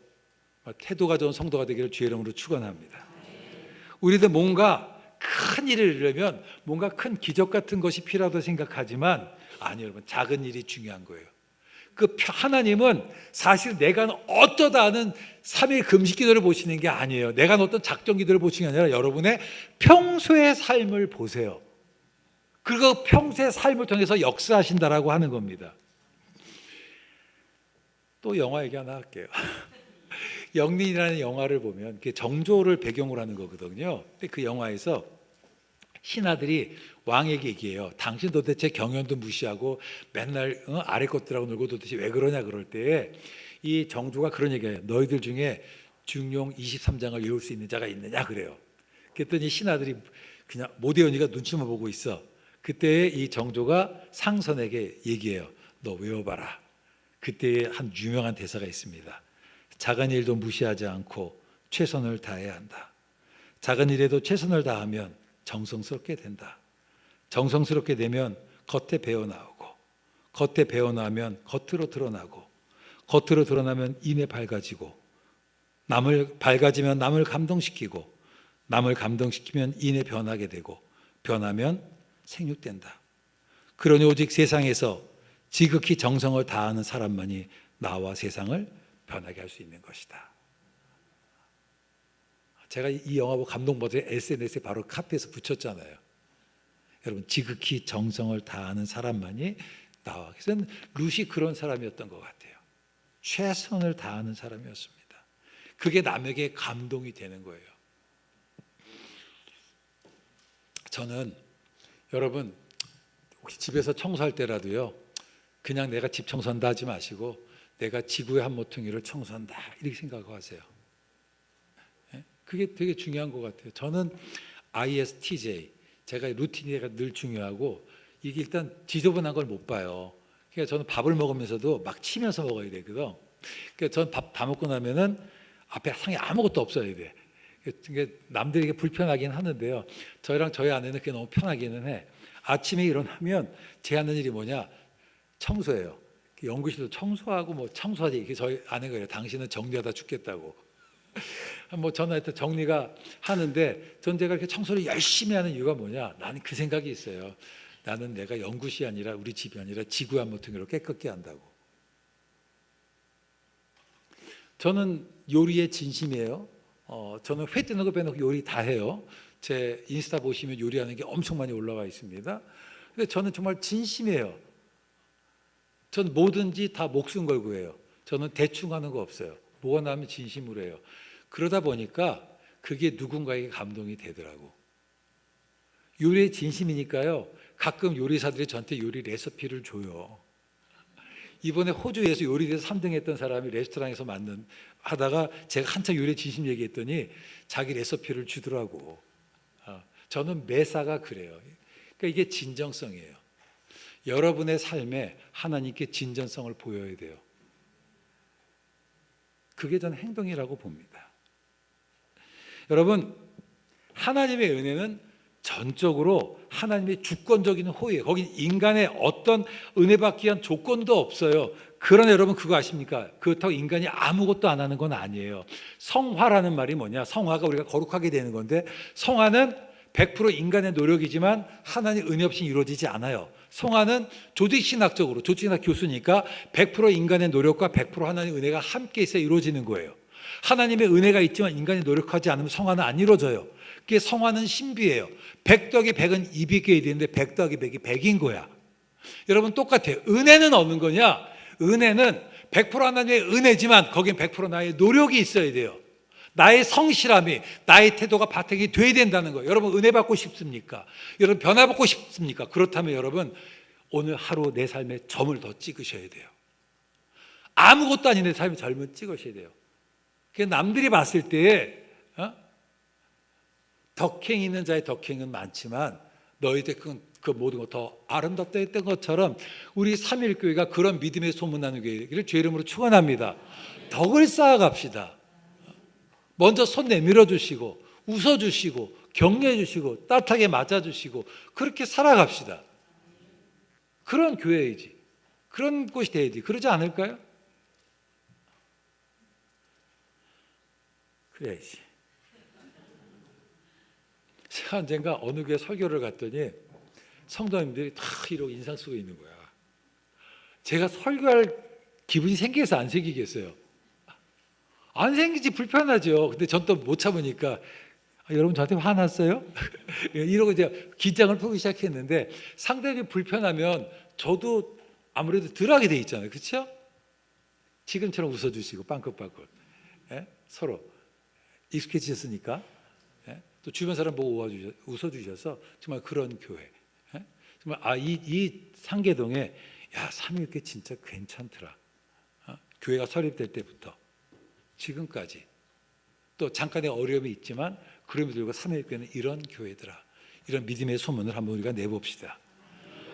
태도가 좋은 성도가 되기를 주의 이름으로 축원합니다. 우리도 뭔가 큰 일을 이루려면 뭔가 큰 기적 같은 것이 필요하다고 생각하지만 아니요 여러분 작은 일이 중요한 거예요. 그 하나님은 사실 내가 어쩌다 하는 3일 금식 기도를 보시는 게 아니에요. 내가 어떤 작정 기도를 보시는 게 아니라 여러분의 평소의 삶을 보세요. 그리고 평소의 삶을 통해서 역사하신다라고 하는 겁니다. 또 영화 얘기 하나 할게요. 영린이라는 영화를 보면 그게 정조를 배경으로 하는 거거든요. 근데 그 영화에서 신하들이 왕에게 얘기해요. 당신 도대체 경연도 무시하고 맨날 아래 것들하고 놀고 도대체 왜 그러냐 그럴 때에 이 정조가 그런 얘기해요. 너희들 중에 중용 23장을 외울 수 있는 자가 있느냐 그래요. 그랬더니 신하들이 그냥 못 외우니까 눈치만 보고 있어. 그때 이 정조가 상선에게 얘기해요. 너 외워봐라. 그때 한 유명한 대사가 있습니다. 작은 일도 무시하지 않고 최선을 다해야 한다. 작은 일에도 최선을 다하면 정성스럽게 된다. 정성스럽게 되면 겉에 배어나오고 겉에 배어나면 겉으로 드러나고 겉으로 드러나면 이내 밝아지고 밝아지면 남을 감동시키고 남을 감동시키면 이내 변하게 되고 변하면 생육된다. 그러니 오직 세상에서 지극히 정성을 다하는 사람만이 나와 세상을 변하게 할 수 있는 것이다. 제가 이 영화 보고 감동받아서 SNS에 바로 카피해서 붙였잖아요. 여러분, 지극히 정성을 다하는 사람만이 나와. 그래서 룻이 그런 사람이었던 것 같아요. 최선을 다하는 사람이었습니다. 그게 남에게 감동이 되는 거예요. 저는 여러분, 혹시 집에서 청소할 때라도요, 그냥 내가 집 청소한다 하지 마시고 내가 지구의 한 모퉁이를 청소한다 이렇게 생각하세요. 그게 되게 중요한 것 같아요. 저는 ISTJ, 제가 루틴이 늘 중요하고, 이게 일단 지저분한 걸 못 봐요. 그러니까 저는 밥을 먹으면서도 막 치면서 먹어야 되거든. 그러니까 저는 밥 다 먹고 나면은 앞에 상에 아무것도 없어야 돼. 그러니까 남들에게 불편하긴 하는데요, 저희랑 저희 아내는 그게 너무 편하기는 해. 아침에 일어나면 제 하는 일이 뭐냐, 청소예요. 연구실도 청소하고 뭐 청소하지. 이게 저희 아내가 그래요. 당신은 정리하다 죽겠다고. 뭐 저는 하여튼 정리가 하는데, 전 제가 이렇게 청소를 열심히 하는 이유가 뭐냐, 나는 그 생각이 있어요. 나는 내가 연구실이 아니라 우리 집이 아니라 지구의 한 모퉁이로 깨끗게 한다고. 저는 요리에 진심이에요. 저는 회 뜨는 거 빼놓고 요리 다 해요. 제 인스타 보시면 요리하는 게 엄청 많이 올라와 있습니다. 근데 저는 정말 진심이에요. 저는 뭐든지 다 목숨 걸고 해요. 저는 대충 하는 거 없어요. 뭐가 나면 진심으로 해요. 그러다 보니까 그게 누군가에게 감동이 되더라고. 요리에 진심이니까요, 가끔 요리사들이 저한테 요리 레시피를 줘요. 이번에 호주에서 요리에서 3등 했던 사람이 레스토랑에서 하다가 제가 한창 요리에 진심 얘기했더니 자기 레시피를 주더라고. 저는 매사가 그래요. 그러니까 이게 진정성이에요. 여러분의 삶에 하나님께 진정성을 보여야 돼요. 그게 저는 행동이라고 봅니다. 여러분, 하나님의 은혜는 전적으로 하나님의 주권적인 호의예요. 거긴 인간의 어떤 은혜 받기 위한 조건도 없어요. 그러나 여러분, 그거 아십니까? 그렇다고 인간이 아무것도 안 하는 건 아니에요. 성화라는 말이 뭐냐, 성화가 우리가 거룩하게 되는 건데, 성화는 100% 인간의 노력이지만 하나님 은혜 없이 이루어지지 않아요. 성화는 조직신학적으로, 조직신학 교수니까 100% 인간의 노력과 100% 하나님의 은혜가 함께 있어야 이루어지는 거예요. 하나님의 은혜가 있지만 인간이 노력하지 않으면 성화는 안 이루어져요. 그게 성화는 신비예요. 100 더하기 100은 200이 되는데 100 더하기 100이 100인 거야. 여러분, 똑같아요. 은혜는 어느 거냐? 은혜는 100% 하나님의 은혜지만 거긴 100% 나의 노력이 있어야 돼요. 나의 성실함이, 나의 태도가 바탕이 돼야 된다는 거예요. 여러분, 은혜 받고 싶습니까? 여러분, 변화받고 싶습니까? 그렇다면 여러분, 오늘 하루 내 삶에 점을 더 찍으셔야 돼요. 아무것도 아닌 내 삶에 점을 찍으셔야 돼요. 남들이 봤을 때에 덕행이 있는 자의 덕행은 많지만 너희들 그 모든 것 더 아름답다 했던 것처럼 우리 삼일교회가 그런 믿음의 소문나는 교회를 주의 이름으로 축원합니다. 덕을 쌓아갑시다. 먼저 손 내밀어 주시고 웃어 주시고 격려해 주시고 따뜻하게 맞아 주시고 그렇게 살아갑시다. 그런 교회이지. 그런 곳이 돼야지. 그러지 않을까요? 그래야지. 제가 언젠가 어느 교회 설교를 갔더니 성도님들이 다 이러고 인상 쓰고 있는 거야. 제가 설교할 기분이 생겨서 안 생기겠어요? 안 생기지, 불편하죠. 근데 전 또 못 참으니까 여러분 저한테 화났어요? 이러고 이제 긴장을 풀기 시작했는데, 상대방이 불편하면 저도 아무래도 덜하게 돼 있잖아요. 그렇죠? 지금처럼 웃어주시고 빵긋빵긋, 서로 익숙해지셨으니까, 또 주변 사람 보고 웃어주셔서 정말 그런 교회. 정말 이 상계동에 삼일교회 진짜 괜찮더라. 교회가 설립될 때부터 지금까지, 또 잠깐의 어려움이 있지만 그럼에도 불구하고 삼일교회는 이런 교회더라. 이런 믿음의 소문을 한번 우리가 내봅시다.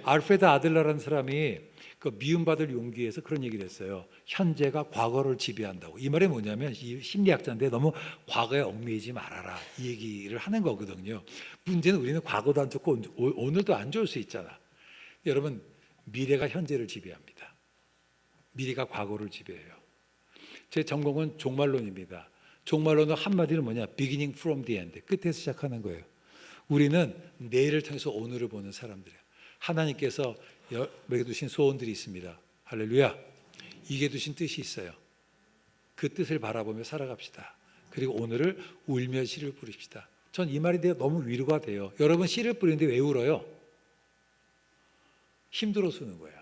알프레드 아들러라는 사람이 그 미움받을 용기에서 그런 얘기를 했어요. 현재가 과거를 지배한다고. 이 말이 뭐냐면, 이 심리학자인데 너무 과거에 얽매이지 말아라, 이 얘기를 하는 거거든요. 문제는 우리는 과거도 안 좋고 오늘도 안 좋을 수 있잖아. 여러분, 미래가 현재를 지배합니다. 미래가 과거를 지배해요. 제 전공은 종말론입니다. 종말론은 한마디로 뭐냐, beginning from the end, 끝에서 시작하는 거예요. 우리는 내일을 통해서 오늘을 보는 사람들이에요. 하나님께서 여러분에게 두신 소원들이 있습니다. 할렐루야. 이게 두신 뜻이 있어요. 그 뜻을 바라보며 살아갑시다. 그리고 오늘을 울며 씨를 뿌립시다. 전 이 말이 너무 위로가 돼요. 여러분 씨를 뿌리는데 왜 울어요? 힘들어서 우는 거야.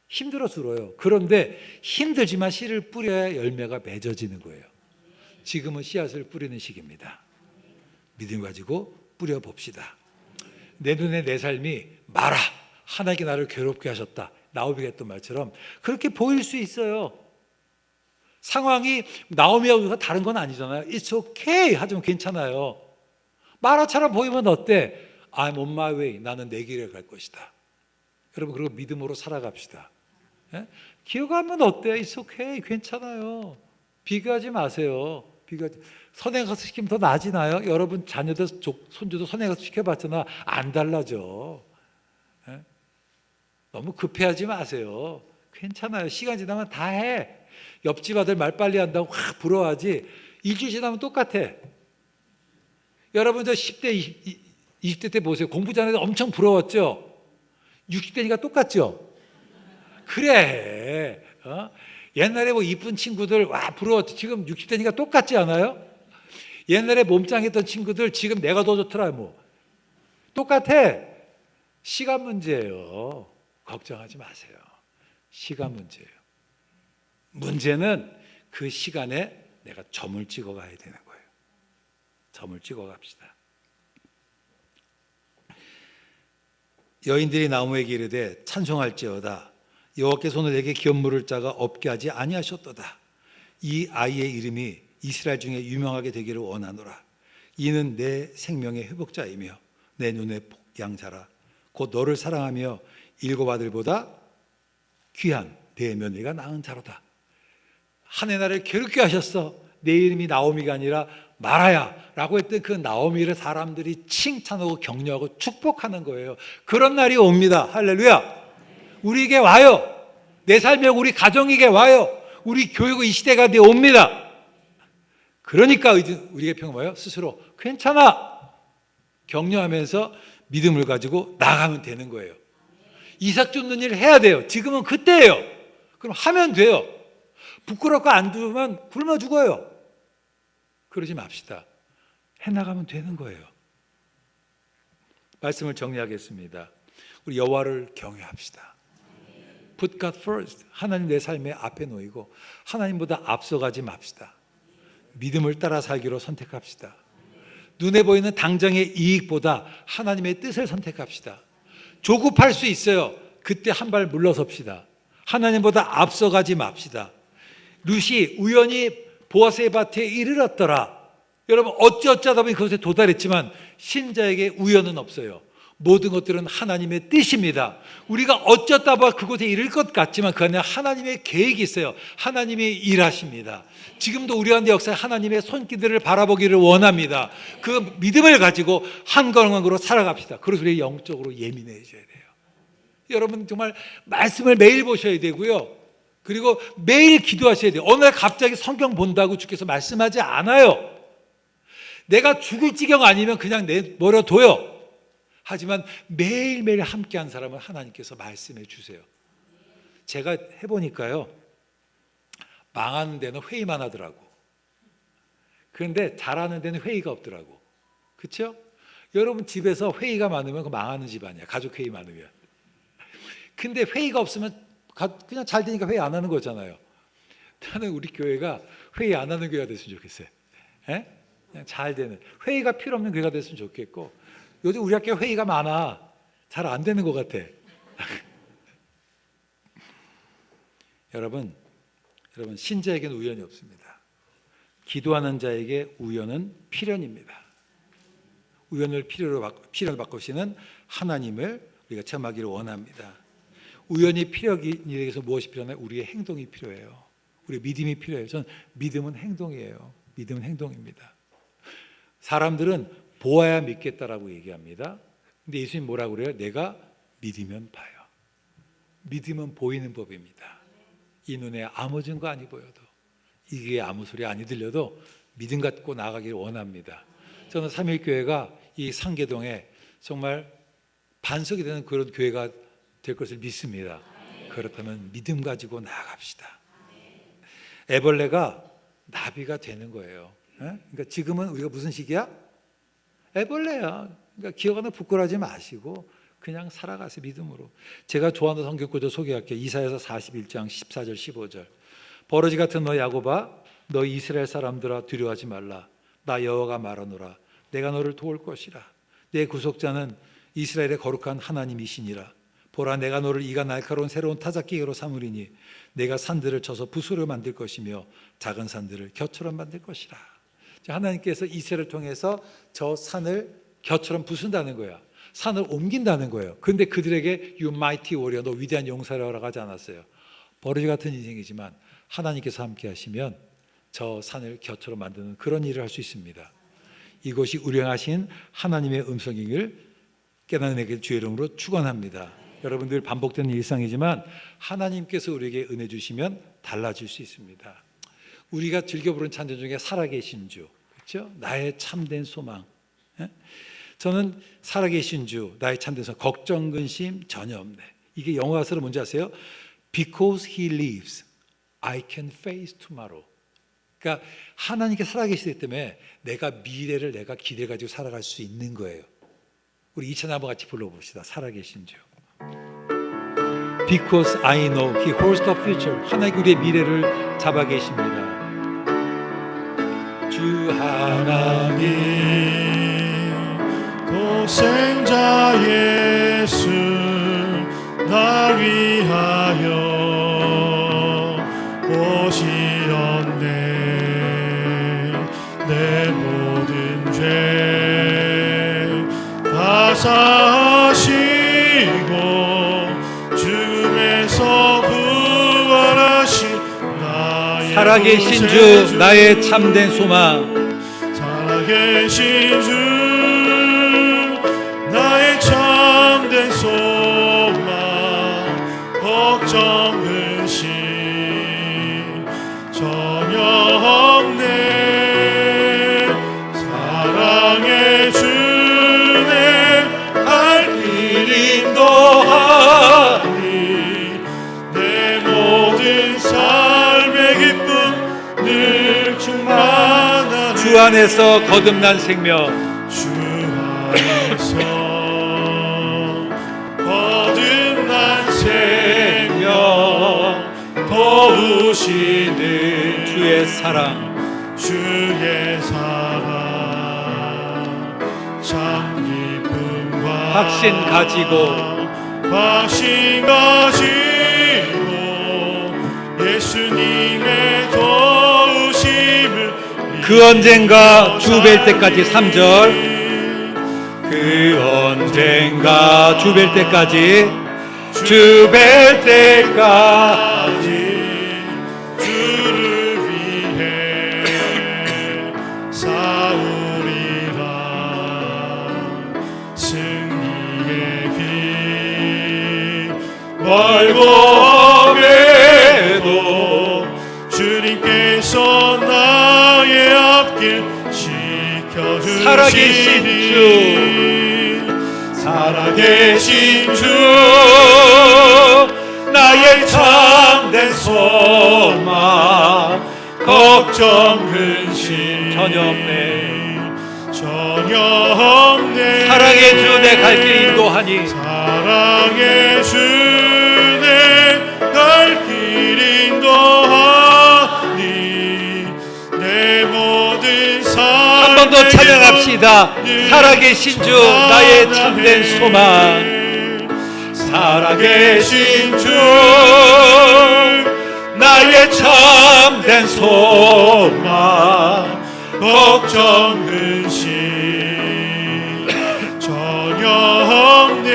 힘들어서 울어요. 그런데 힘들지만 씨를 뿌려야 열매가 맺어지는 거예요. 지금은 씨앗을 뿌리는 시기입니다. 믿음 가지고 뿌려봅시다. 내 눈에 내 삶이 마라, 하나님께 나를 괴롭게 하셨다, 나오미가 했던 말처럼 그렇게 보일 수 있어요. 상황이 나오미하고 다른 건 아니잖아요. It's okay 하지만 괜찮아요. 마라처럼 보이면 어때? I'm on my way. 나는 내 길에 갈 것이다. 여러분 그리고 믿음으로 살아갑시다. 예? 기어가면 어때? It's okay. 괜찮아요. 비교하지 마세요. 선행 가서 시키면 더 나아지나요? 여러분 자녀들 손주도 선행 가서 시켜봤잖아. 안 달라져. 예? 너무 급해하지 마세요. 괜찮아요. 시간 지나면 다 해. 옆집 아들 말 빨리 한다고 확 부러워하지. 일주일 지나면 똑같아. 여러분 저 10대, 20대 때 보세요. 공부 잘하는 애들 엄청 부러웠죠? 60대니까 똑같죠? 그래. 옛날에 뭐 이쁜 친구들 와 부러웠지. 지금 60대니까 똑같지 않아요? 옛날에 몸짱했던 친구들 지금 내가 더 좋더라 뭐. 똑같아. 시간 문제예요. 걱정하지 마세요. 시간 문제예요. 문제는 그 시간에 내가 점을 찍어 가야 되는 거예요. 점을 찍어 갑시다. 여인들이 나무에게 이르되 찬송할지어다. 여호와께 손을 내게 기업 물을 자가 없게 하지 아니하셨도다. 이 아이의 이름이 이스라엘 중에 유명하게 되기를 원하노라. 이는 내 생명의 회복자이며 내 눈의 복양자라. 곧 너를 사랑하며 일곱 아들보다 귀한 내 며느리가 낳은 자로다. 한 해 나를 괴롭게 하셨어. 내 이름이 나오미가 아니라 마라야 라고 했던 그 나오미를 사람들이 칭찬하고 격려하고 축복하는 거예요. 그런 날이 옵니다. 할렐루야. 우리에게 와요. 내 삶에 우리 가정에게 와요. 우리 교육 이 시대가 돼 옵니다. 그러니까 우리가 평화요 스스로 괜찮아 격려하면서 믿음을 가지고 나가면 되는 거예요. 이삭 줍는 일을 해야 돼요. 지금은 그때예요. 그럼 하면 돼요. 부끄럽고 안 두면 굶어 죽어요. 그러지 맙시다. 해나가면 되는 거예요. 말씀을 정리하겠습니다. 우리 여호와를 경외합시다. Put God first. 하나님 내 삶의 앞에 놓이고 하나님보다 앞서가지 맙시다. 믿음을 따라 살기로 선택합시다. 눈에 보이는 당장의 이익보다 하나님의 뜻을 선택합시다. 조급할 수 있어요. 그때 한 발 물러섭시다. 하나님보다 앞서가지 맙시다. 룻이 우연히 보아스의 밭에 이르렀더라. 여러분 어찌어쩌다 보니 그것에 도달했지만 신자에게 우연은 없어요. 모든 것들은 하나님의 뜻입니다. 우리가 어쩌다 봐 그곳에 이를 것 같지만 그 안에 하나님의 계획이 있어요. 하나님이 일하십니다. 지금도 우리 가운데 역사에 하나님의 손길들을 바라보기를 원합니다. 그 믿음을 가지고 한 걸음 한 걸음 살아갑시다. 그래서 우리 영적으로 예민해져야 돼요. 여러분 정말 말씀을 매일 보셔야 되고요. 그리고 매일 기도하셔야 돼요. 어느 날 갑자기 성경 본다고 주께서 말씀하지 않아요. 내가 죽을 지경 아니면 그냥 내버려둬요. 하지만 매일매일 함께한 사람은 하나님께서 말씀해 주세요. 제가 해보니까요, 망하는 데는 회의만 하더라고. 그런데 잘하는 데는 회의가 없더라고. 그렇죠? 여러분 집에서 회의가 많으면 그 망하는 집 아니야. 가족 회의 많으면. 근데 회의가 없으면 그냥 잘 되니까 회의 안 하는 거잖아요. 나는 우리 교회가 회의 안 하는 교회가 됐으면 좋겠어요. 에? 그냥 잘 되는, 회의가 필요 없는 교회가 됐으면 좋겠고, 요즘 우리 학교 회의가 많아. 잘 안 되는 것 같아. 여러분 신자에게는 우연이 없습니다. 기도하는 자에게 우연은 필연입니다. 우연을 필연을 바꾸시는 하나님을 우리가 체험하기를 원합니다. 우연이 필요하기 위해서 무엇이 필요하나요? 우리의 행동이 필요해요. 우리의 믿음이 필요해요. 저는 믿음은 행동이에요. 믿음은 행동입니다. 사람들은 보아야 믿겠다라고 얘기합니다. 근데 예수님 뭐라고 그래요? 내가 믿으면 봐요. 믿음은 보이는 법입니다. 이 눈에 아무 증거 아니 보여도, 이게 아무 소리 아니 들려도 믿음 갖고 나가기를 원합니다. 저는 삼일교회가 이 상계동에 정말 반석이 되는 그런 교회가 될 것을 믿습니다. 그렇다면 믿음 가지고 나아갑시다. 애벌레가 나비가 되는 거예요. 그러니까 지금은 우리가 무슨 시기야? 애벌레야. 그러니까 기어가나 부끄러워하지 마시고 그냥 살아가세요. 믿음으로. 제가 좋아하는 성경구절 소개할게요. 이사야서 41장 14절 15절. 버러지 같은 너 야곱아, 너 이스라엘 사람들아 두려워하지 말라. 나 여호와가 말하노라. 내가 너를 도울 것이라. 내 구속자는 이스라엘의 거룩한 하나님이시니라. 보라, 내가 너를 이가 날카로운 새로운 타작기계로 삼으리니 내가 산들을 쳐서 붓으로 만들 것이며 작은 산들을 겨처럼 만들 것이라. 하나님께서 이스라엘을 통해서 저 산을 겨처럼 부순다는 거야. 산을 옮긴다는 거예요. 그런데 그들에게 You mighty warrior, 너 위대한 용사라고 하지 않았어요. 버러지 같은 인생이지만 하나님께서 함께 하시면 저 산을 겨처럼 만드는 그런 일을 할 수 있습니다. 이것이 우량하신 하나님의 음성임을 깨닫는 주의 이름으로 축원합니다. 여러분들 반복되는 일상이지만 하나님께서 우리에게 은혜 주시면 달라질 수 있습니다. 우리가 즐겨 부르는 찬양 중에 살아계신 주, 그렇죠? 나의 참된 소망. 저는 살아계신 주, 나의 참된 소망, 걱정 근심 전혀 없네. 이게 영어 가사로 뭔지 아세요? Because He lives, I can face tomorrow. 그러니까 하나님께 살아계시기 때문에 내가 미래를 내가 기대 가지고 살아갈 수 있는 거예요. 우리 이 찬양 한번 같이 불러봅시다. 살아계신 주. Because I know He holds the future. 하나님 우리의 미래를 잡아 계십니다. 주 하나님 독생자 예수 날 위하여 오시었네. 내 모든 죄 다 사하시고 죽음에서 부활하신 나의 살아계신 주, 나의 참된 소망. 살아계신 주, 나의 참된 소망. 걱정 근심 전혀 없네. 사랑의 주내 갈 길 인도하니 내 모든 삶의 기쁨 늘 충만하네. 주 안에서 거듭난 생명. 주 안에서 거듭난 생명 도우시는 주의 사랑. 주의 사랑 참 기쁨과 확신 가지고 확신 가지고 예수님의 도우심을 그 언젠가 주 뵐 때까지 3절. 그 언젠가 주 뵐 때까지, 주 뵐 때까지 주를 위해 싸우리라. 승리의 길 멀고 험해도 주님께서 나의 앞길 지켜주시니. 살아계신 주, 살아계신 주, 나의 참된 소망. 걱정 근심 전혀 없네. 전혀 없네. 사랑의 주, 내 갈 길 인도하니 사랑의 주, 내 갈 길 인도하니 내 모든 삶. 한 번 더 찬양합시다. 살아계신 주, 나의 참된 소망. 살아계신 주, 나의 참된 소망. 걱정 근심 전혀 없네.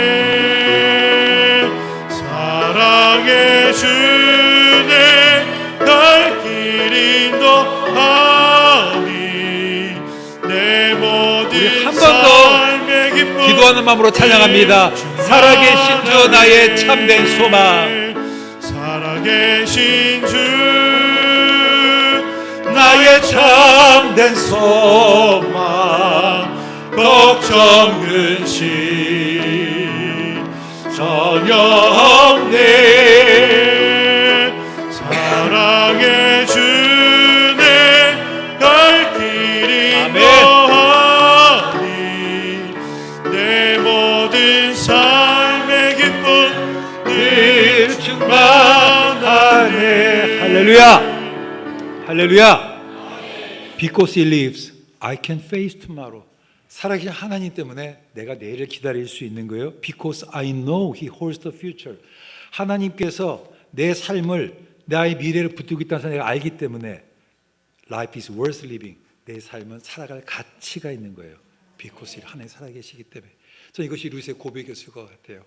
사랑의 주내 갈 길 인도하니 내 모든 한 번 더 삶의 기쁨 기도하는 마음으로 찬양합니다. 살아계신 주, 나의 참된 소망. 살아계신 주, 나의 참된 소망. 걱정 근심 전혀 없네. 사랑해 주네 갈 길이 아멘. 거하니 내 모든 삶의 기쁨 늘 충만하네. 할렐루야. 할렐루야. Because he lives, I can face tomorrow. 살아계신 하나님 때문에 내가 내일을 기다릴 수 있는 거예요. Because I know he holds the future. 하나님께서 내 삶을, 나의 미래를 붙들고 있다는 것을 내가 알기 때문에 Life is worth living. 내 삶은 살아갈 가치가 있는 거예요. Because 하나님 살아계시기 때문에. 저는 이것이 루이스의 고백이었을 것 같아요.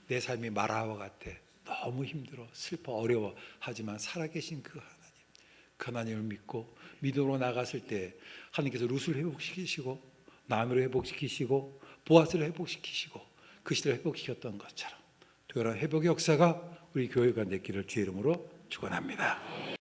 내 삶이 마라와 같아. 너무 힘들어, 슬퍼, 어려워. 하지만 살아계신 그 하나님, 그 하나님을 믿고 믿음으로 나갔을 때 하나님께서 룻을 회복시키시고 나미를 회복시키시고 보아스를 회복시키시고 그 시대를 회복시켰던 것처럼 특별한 회복의 역사가 우리 교회가 됐기를 주의 이름으로 축원합니다.